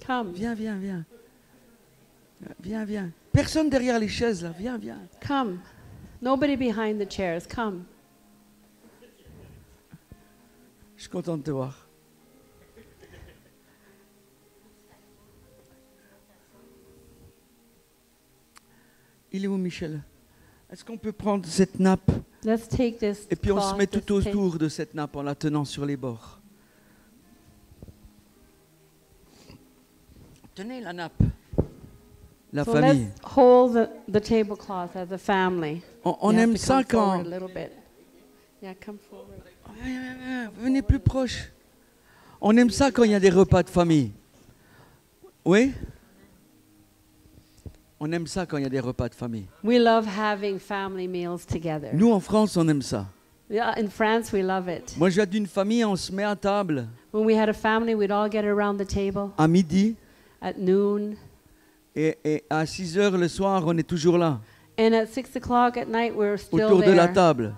Come. Viens, viens, viens. Viens, viens. Personne derrière les chaises là. Viens, viens. Come. Nobody behind the chairs. Come. Je suis content de te voir. Il est où, Michel? Est-ce qu'on peut prendre cette nappe Let's take this et puis on se cloth, met this tout thing. autour de cette nappe en la tenant sur les bords? Tenez la nappe. La So famille. let's hold the tablecloth as a family. On You have aime to ça come quand... forward a little bit. Yeah, come forward. Venez plus proche. On aime ça quand il y a des repas de famille. Oui? On aime ça quand il y a des repas de famille. We love having family meals together. Nous, en France, on aime ça. Yeah, in France, we love it. Moi, je viens d'une famille, on se met à table When we had a family, we'd all get around the table à midi at noon. et à 6 heures le soir, on est toujours là, And at 6 o'clock at night, we're still autour de la there. table.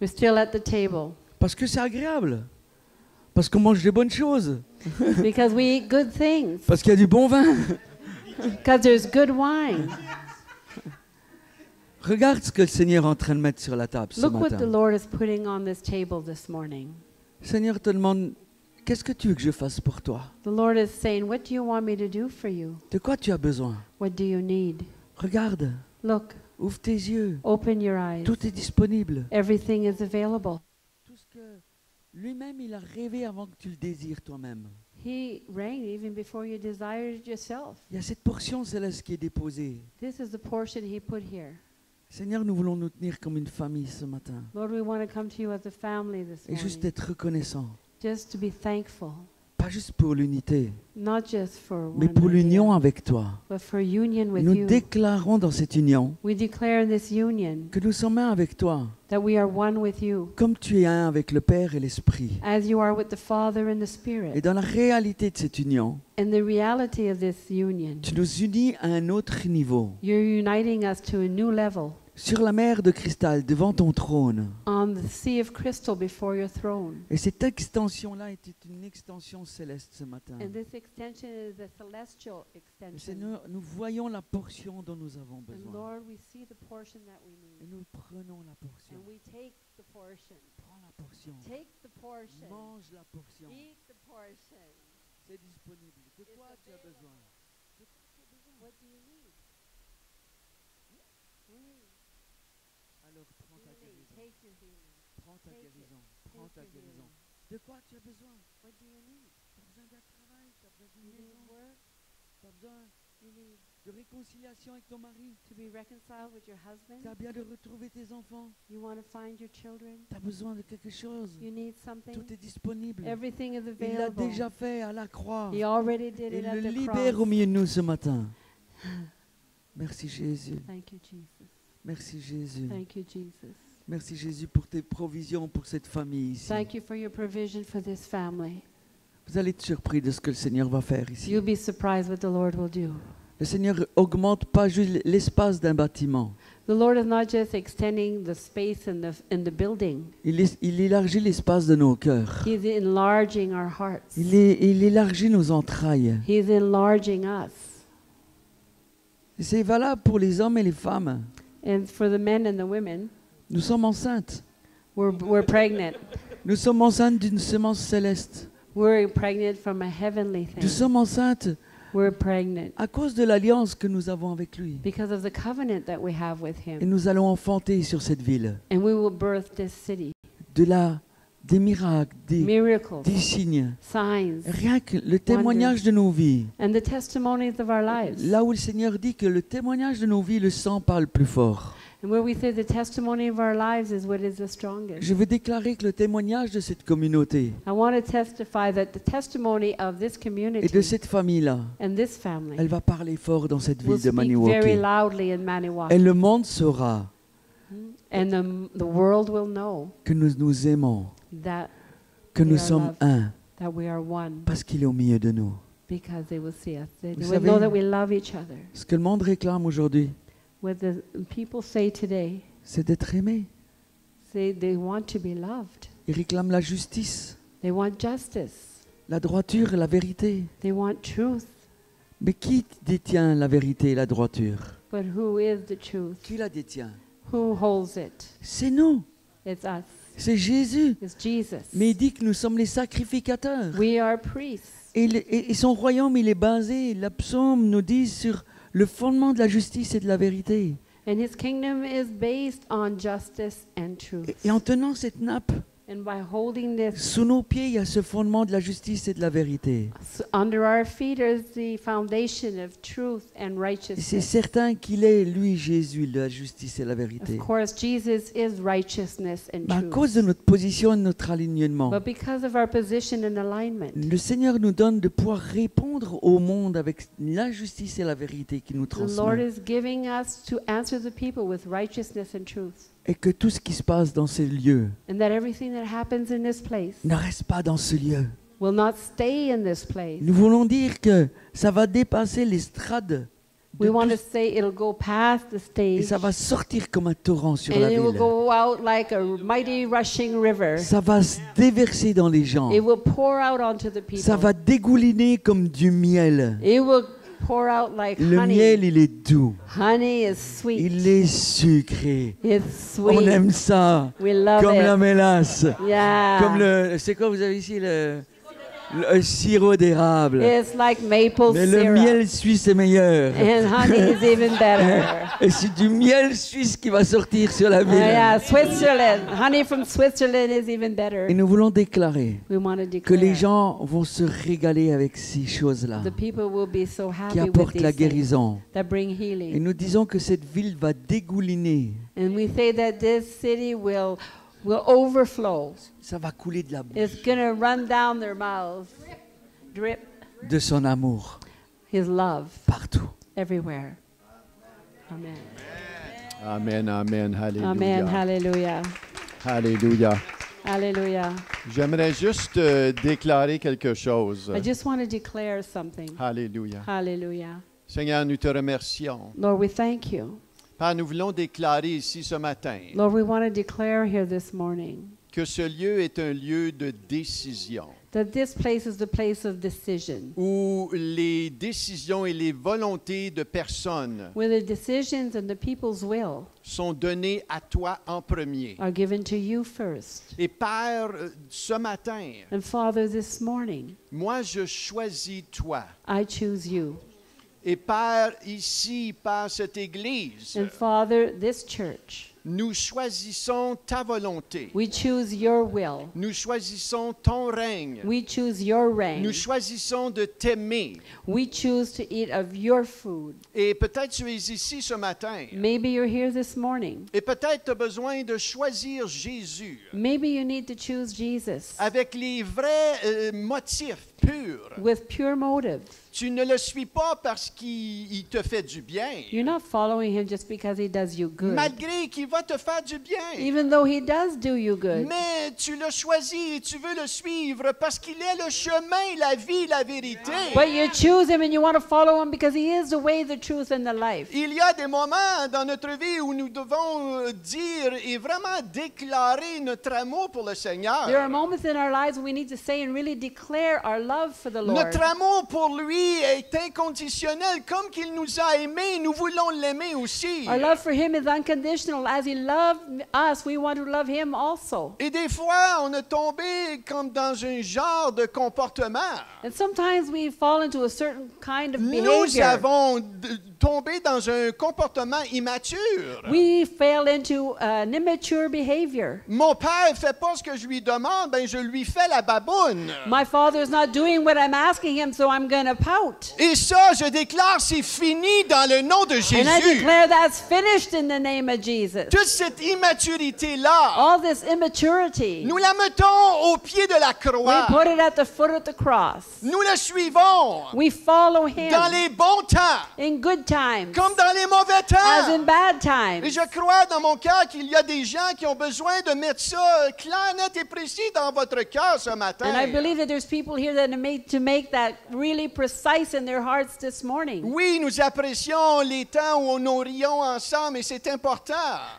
We're still at the table. Parce que c'est agréable. Parce qu'on mange des bonnes choses. Because we eat good things. Parce qu'il y a du bon vin. Because there's good wine. Regarde ce que le Seigneur est en train de mettre sur la table ce Look what the matin. Lord is putting on this table this morning. Le Seigneur te demande, qu'est-ce que tu veux que je fasse pour toi? The Lord is saying, what do you want me to do for you? De quoi tu as besoin? What do you need? Regarde, Look, ouvre tes yeux. open your eyes. Tout est disponible. Everything is available. Tout ce que lui-même, il a rêvé avant que tu le désires toi-même. He reigned even before you desired it yourself. Il y a cette portion céleste qui est déposée. This is the portion He put here. Seigneur, nous voulons nous tenir comme une famille ce matin. Lord, we want to come to you as a family this Et juste morning. être reconnaissant. Just to be thankful. Pas juste pour l'unité, Not just for mais one pour l'union idea, avec toi. but for union with Nous you. déclarons dans cette union We declare in this union que nous sommes un avec toi, that we are one with you, comme tu es un avec le Père et l'Esprit. as you are with the Father and the Et Spirit. dans la réalité de cette union, In the reality of this union, tu nous unis à un autre niveau. you're uniting us to a new level. sur la mer de cristal devant ton trône. on the sea of crystal before your throne. Et cette extension-là était une extension céleste ce matin. And this extension is a celestial Et extension. Seigneur, nous voyons la portion dont nous avons And besoin. Lord, we see the portion that we Et need. nous prenons la portion. And we take the portion. Prends la portion. Take the portion. Mange la portion. Eat the portion. C'est disponible. De quoi tu as besoin? What do you need? Mm. Alors prends ta Healing. guérison. Take your healing. Prends ta Take it. guérison. Prends ta Take your guérison. healing. De quoi tu as besoin? What do you need? Tu as besoin d'un travail, tu as besoin d'une You need maison, work. tu as besoin You need de réconciliation avec ton mari. to be reconciled with your husband. Tu as bien de retrouver tes enfants. You want to find your children. Tu as besoin de quelque chose. You need something. Tout est disponible. Everything is Il l'a available. déjà fait à la croix. He already did Il it at le the libère au cross. milieu de nous ce matin. Merci Jésus. Thank you, Jesus. Merci Jésus. Thank you, Jesus. Merci Jésus pour tes provisions pour cette famille ici. Thank you for your provision for this family. Vous allez être surpris de ce que le Seigneur va faire ici. You'll be surprised what the Lord will do. Le Seigneur augmente pas juste l'espace d'un bâtiment. The Lord is not just extending the space in the building. Il élargit l'espace de nos cœurs. He's enlarging our hearts. Il élargit nos entrailles. He's enlarging us. Et c'est valable pour les hommes et les femmes. And for the men and the women, Nous sommes enceintes. we're pregnant. Nous sommes enceintes d'une semence céleste. We're pregnant from a heavenly Nous thing. sommes enceintes We're pregnant à cause de l'alliance que nous avons avec lui. because of the covenant that we have with Et him. nous allons enfanter sur cette ville And we will birth this city. des miracles, Miracles, des signes. signs, Rien que le témoignage de nos vies. and the testimonies of our lives. Là où le Seigneur dit que le témoignage de nos vies, le sang parle plus fort. And where we say the testimony of our lives is what is the strongest. Je veux déclarer que le témoignage de cette communauté I want to testify that the testimony of this et de community cette famille-là, and this family elle va parler fort dans cette will ville de speak very Maniwaki. loudly in Et Maniwaki. le monde saura And the world will know que nous nous aimons, that que nous We are sommes loved. un, that we are one parce qu'il est au milieu de nous. because they will see us. They Vous will savez- know that we love each other. Ce que le monde réclame aujourd'hui, What the people say today, c'est d'être aimé. say they want to be loved. Ils réclament la justice, They want justice. la droiture et la vérité. They want truth. Mais qui détient la vérité et la droiture? But who is the truth? Qui la détient? Who holds it? C'est nous, It's us. c'est Jésus. It's Jesus. Mais il dit que nous sommes les sacrificateurs. We are priests. Et son royaume, il est basé, la psaume nous dit, sur le fondement de la justice et de la vérité. And his kingdom is based on justice and truth. Et en tenant cette nappe, And by holding this sous nos pieds, il y a ce fondement de la justice et de la vérité. under our feet is the foundation of truth and Et c'est righteousness. certain qu'il est, lui, Jésus, la justice et la vérité. Of course, Jesus is righteousness and Mais à cause truth. de notre position et de notre alignement, But because of our position and alignment, le Seigneur nous donne de pouvoir répondre au monde avec la justice et la vérité qu'il nous the Lord transmet. is giving us to answer the people with righteousness and truth. Et que tout ce qui se passe dans ces lieux And that everything that happens in this place ne reste pas dans ce lieu. will not stay in this place. Nous voulons dire que ça va dépasser l'estrade de We want to tout- say it'll go past the et stage ça va sortir comme un torrent sur and la it will ville. go out like a mighty rushing river. Ça va se déverser dans les gens. It will pour out onto the people. Ça va dégouliner comme du miel. It will pour out like Le honey. miel, il est doux. Honey is sweet. Il est sucré. It's On sweet. aime ça. We love Comme la it. mélasse. Yeah. Comme le... C'est quoi vous avez ici le sirop d'érable. It's like maple Mais le syrup. miel suisse est meilleur. And honey is even better. Et c'est du miel suisse qui va sortir sur la ville. Yeah, Switzerland. Honey from Switzerland is even better. Et nous voulons déclarer We want to que les declare gens vont se régaler avec ces choses-là the people will be so qui happy with apportent la these things guérison. that bring Et healing. nous disons que cette ville va dégouliner. And we say that this city will overflow. Ça va couler de la bouche It's going to run down their mouths. Drip de son amour his love partout. everywhere. Amen. Amen, amen, hallelujah. Amen. Hallelujah. Hallelujah. Hallelujah. J'aimerais juste déclarer quelque chose. I just want to declare something. Hallelujah. Hallelujah. Seigneur, nous te remercions Lord, we thank you Père, nous voulons déclarer ici ce matin Lord, we want to declare here this morning que ce lieu est un lieu de décision, that this place is the place of decision, où les décisions et les volontés de personnes where the decisions and the people's will sont données à toi en premier. are given to you first. Et Père, ce matin, And Father, this morning, moi je choisis toi. I choose you. Et Père, ici, par cette Église, And Father, this church, nous choisissons ta volonté. we choose your will. Nous choisissons ton règne. We choose your reign. Nous choisissons de t'aimer. We choose to eat of your food. Et peut-être tu es ici ce matin. Maybe you're here this morning. Et peut-être tu as besoin de choisir Jésus Maybe you need to choose Jesus avec les vrais motifs purs. with pure motive. Tu ne le suis pas parce qu'il te fait du bien, You're not following him just because he does you good, malgré qu'il va te faire du bien. even though he does do you good. Mais tu l'as choisi et tu veux le suivre parce qu'il est le chemin, la vie, la vérité. But you choose him and you want to follow him because he is the way, the truth, and the life. Il y a des moments dans notre vie où nous devons dire et vraiment déclarer notre amour pour le Seigneur. There are moments in our lives when we need to say and really declare our love for the Lord. Notre amour pour lui est inconditionnel, comme qu'il nous a aimés, nous voulons l'aimer aussi. Our love for him is unconditional. As he loved us, we want to love him also. Et des fois, on est tombé comme dans un genre de comportement. And sometimes we fall into a certain kind of Nous behavior. avons tombé dans un comportement immature. We fell into an immature behavior. Mon père ne fait pas ce que je lui demande, ben je lui fais la baboune. My father is not doing what I'm asking him, so I'm going to pout. Et ça, je déclare, c'est fini dans le nom de And I Jésus. declare that's finished in the name of Jesus. Toute cette immaturité-là, All this immaturity, nous la mettons au pied de la we croix. put it at the foot of the cross. Nous le suivons We follow dans him les bons temps, in good times comme dans les mauvais as in temps. bad Et times. je crois dans mon cœur qu'il y a des gens qui ont besoin de mettre ça clair, net et précis dans votre cœur ce matin. And I believe that there's people here that are made to make that really precise in their hearts this morning. Oui, nous apprécions les temps où nous rions ensemble et c'est important.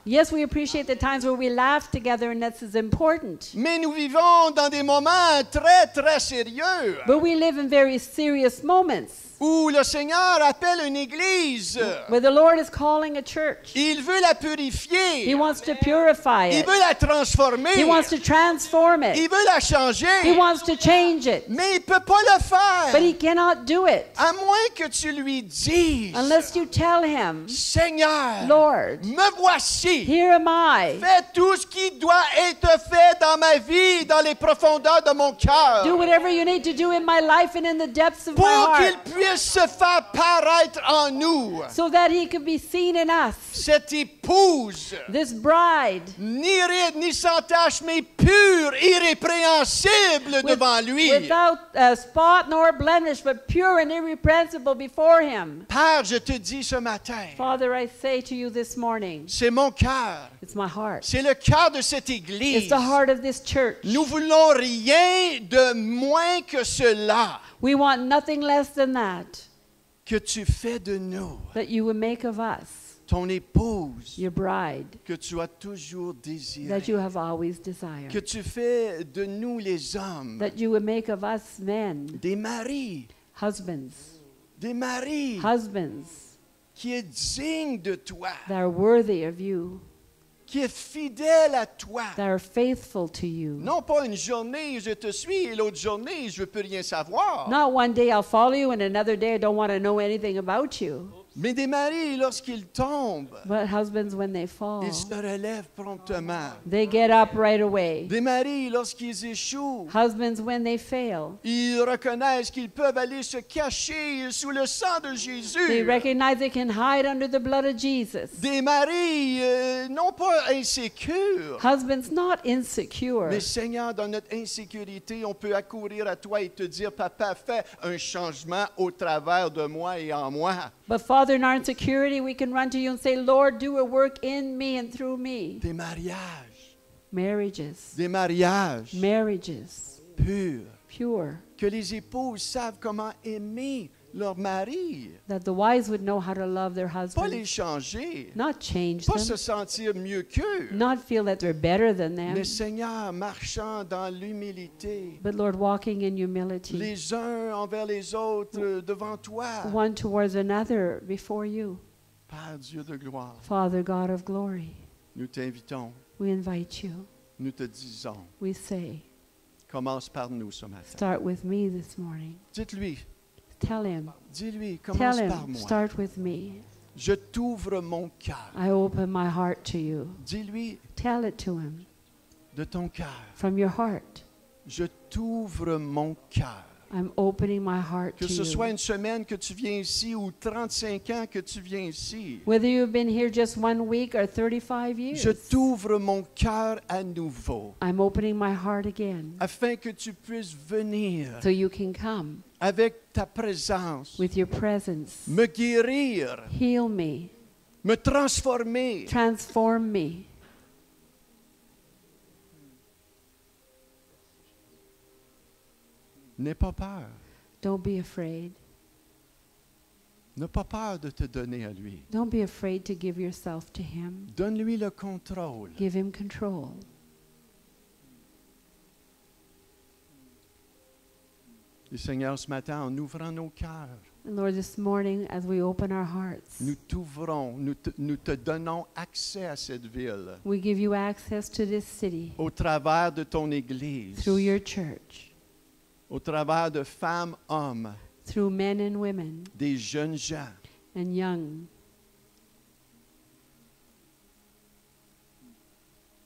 Yes, we appreciate the times where we laugh together, and this is important. Mais nous vivons dans des moments très, très sérieux But we live in very serious moments où le Seigneur appelle une église. where the Lord is calling a church. Il veut la He purifier. wants to purify Il it. veut la transformer. He wants to transform it. Il veut la He changer. wants to change it. Mais il ne peut pas le But faire he cannot do it à moins que tu lui dises, unless you tell him, Seigneur, Lord, me voici. here am I. Fais tout ce qui doit être fait dans ma vie, dans les profondeurs de mon Do cœur, whatever you need to do in my life and in the depths of my pour qu'il heart puisse se faire paraître en nous. so that he can be seen in us. Cette épouse, This bride, ni ride, ni sans tache, mais pure, irrépréhensible devant lui. without a spot nor blemish, but pure and irrepressible before him. Père, je te dis ce matin, Father, I say to you this morning, c'est mon cœur, it's my heart. c'est le cœur de cette It's église. the heart of this church. Nous voulons rien de moins que cela We want nothing less than that, que tu fais de nous, that you would make of us ton épouse, your bride que tu as toujours désirée, that you have always desired, que tu fais de nous les hommes, that you would make of us men, des maris, husbands, qui est digne de toi, that are worthy of you, qui est fidèle à toi. that are faithful to you. Non pas une journée je te suis et l'autre journée je ne peux rien savoir. Not one day I'll follow you and another day I don't want to know anything about you. Mais des maris, lorsqu'ils tombent, But husbands, when they fall, ils se relèvent promptement. they get up right away. Des maris, lorsqu'ils échouent, Husbands, when they fail, ils reconnaissent qu'ils peuvent aller se cacher sous le sang de they Jésus. recognize they can hide under the blood of Jesus. Des maris, non pas insécures, Husbands, not insecure. mais Seigneur, dans notre insécurité, on peut accourir à toi et te dire, Papa, fais un changement au travers de moi et en moi. But Father, in our insecurity, we can run to you and say, Lord, do a work in me and through me. Des mariages, Marriages, des mariages marriages, purs, pure, que les épouses savent comment aimer leur mari, that the wives would know how to love their pas les husbands, changer, not change pas se them, sentir mieux qu'eux, not feel that they're better than them, mais Seigneur, marchant dans l'humilité, but Lord, walking in humility, les uns envers les autres devant toi, one towards another before you. Père Dieu de gloire. Father God of glory, Nous t'invitons, we invite you. nous te disons, We say, commence par nous ce matin. start with me this morning. Dites-lui, Tell him, dis-lui, tell commence par him, moi. start with me. Je t'ouvre mon cœur. I open my heart to you. Dis-lui Tell it to him de ton cœur. from your heart. Je t'ouvre mon cœur. I'm opening my heart Que to ce soit you. une semaine que tu viens ici ou 35 ans que tu viens ici. Whether you've been here just 1 week or 35 Je years, t'ouvre mon cœur à nouveau I'm opening my heart again afin que tu puisses venir so you can come avec ta présence, with your presence. me guérir, Heal me, me transformer. transform me. N'aie pas peur. Don't be afraid. N'aie pas peur de te donner à lui. Don't be afraid to give yourself to him. Donne-lui le contrôle. Give him control. Et Seigneur, ce matin, en ouvrant nos cœurs, And Lord, this morning, as we open our hearts, nous t'ouvrons, nous te donnons accès à cette ville we give you access to this city au travers de ton Église, through your church, au travers de femmes, hommes, through men and women des jeunes gens. and young.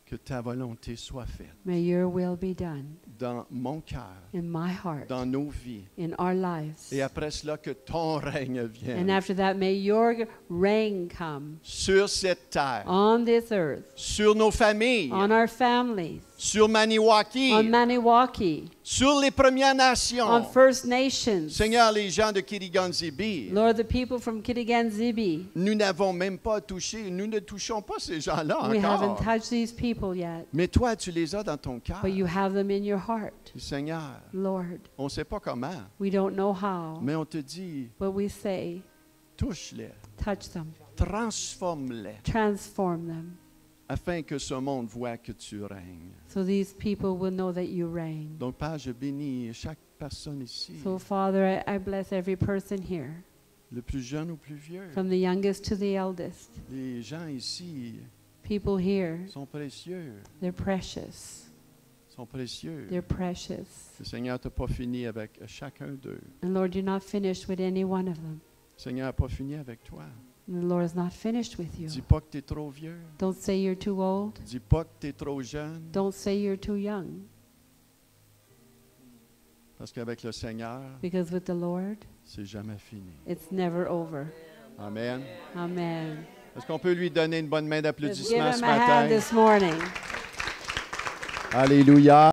Que ta volonté soit faite May your will be done dans mon cœur, in my heart, dans nos vies. in our lives. Et après cela, que ton règne And vienne after that, may your reign come sur cette terre, on this earth, sur nos familles, on our families, sur Maniwaki, on Maniwaki, sur les Premières on Nations. First Nations. Seigneur, les gens de Kiriganzibi, Lord, the people from Kiriganzibi, nous n'avons même pas touché, nous ne touchons pas ces gens-là we haven't encore. touched these people yet, Mais toi, tu les as dans ton cœur. but you have them in your heart. Seigneur, Lord, on ne sait pas comment, we don't know how, mais on te dit, but we say, touche-les, touch them, transforme-les, transform them, afin que ce monde voit que tu règnes. so these people will know that you reign. Donc, Père, je bénis chaque personne ici, So, Father, I bless every person here, le plus jeune au plus vieux. from the youngest to the eldest. Les gens ici People here, sont précieux, they're precious. sont précieux. They're precious. Le Seigneur n'a pas fini avec chacun d'eux. And Lord, you're not finished with any one of them. Le Seigneur n'a pas fini avec toi. And the Lord is not finished with you. Dis pas que tu es trop vieux. Don't say you're too old. Dis pas que tu es trop jeune. Don't say you're too young. Parce qu'avec le Seigneur, Because with the Lord, c'est jamais fini. it's never over. Amen. Amen. Est-ce qu'on peut lui donner une bonne main Let's give d'applaudissement ce him a hand matin? this morning. Alléluia.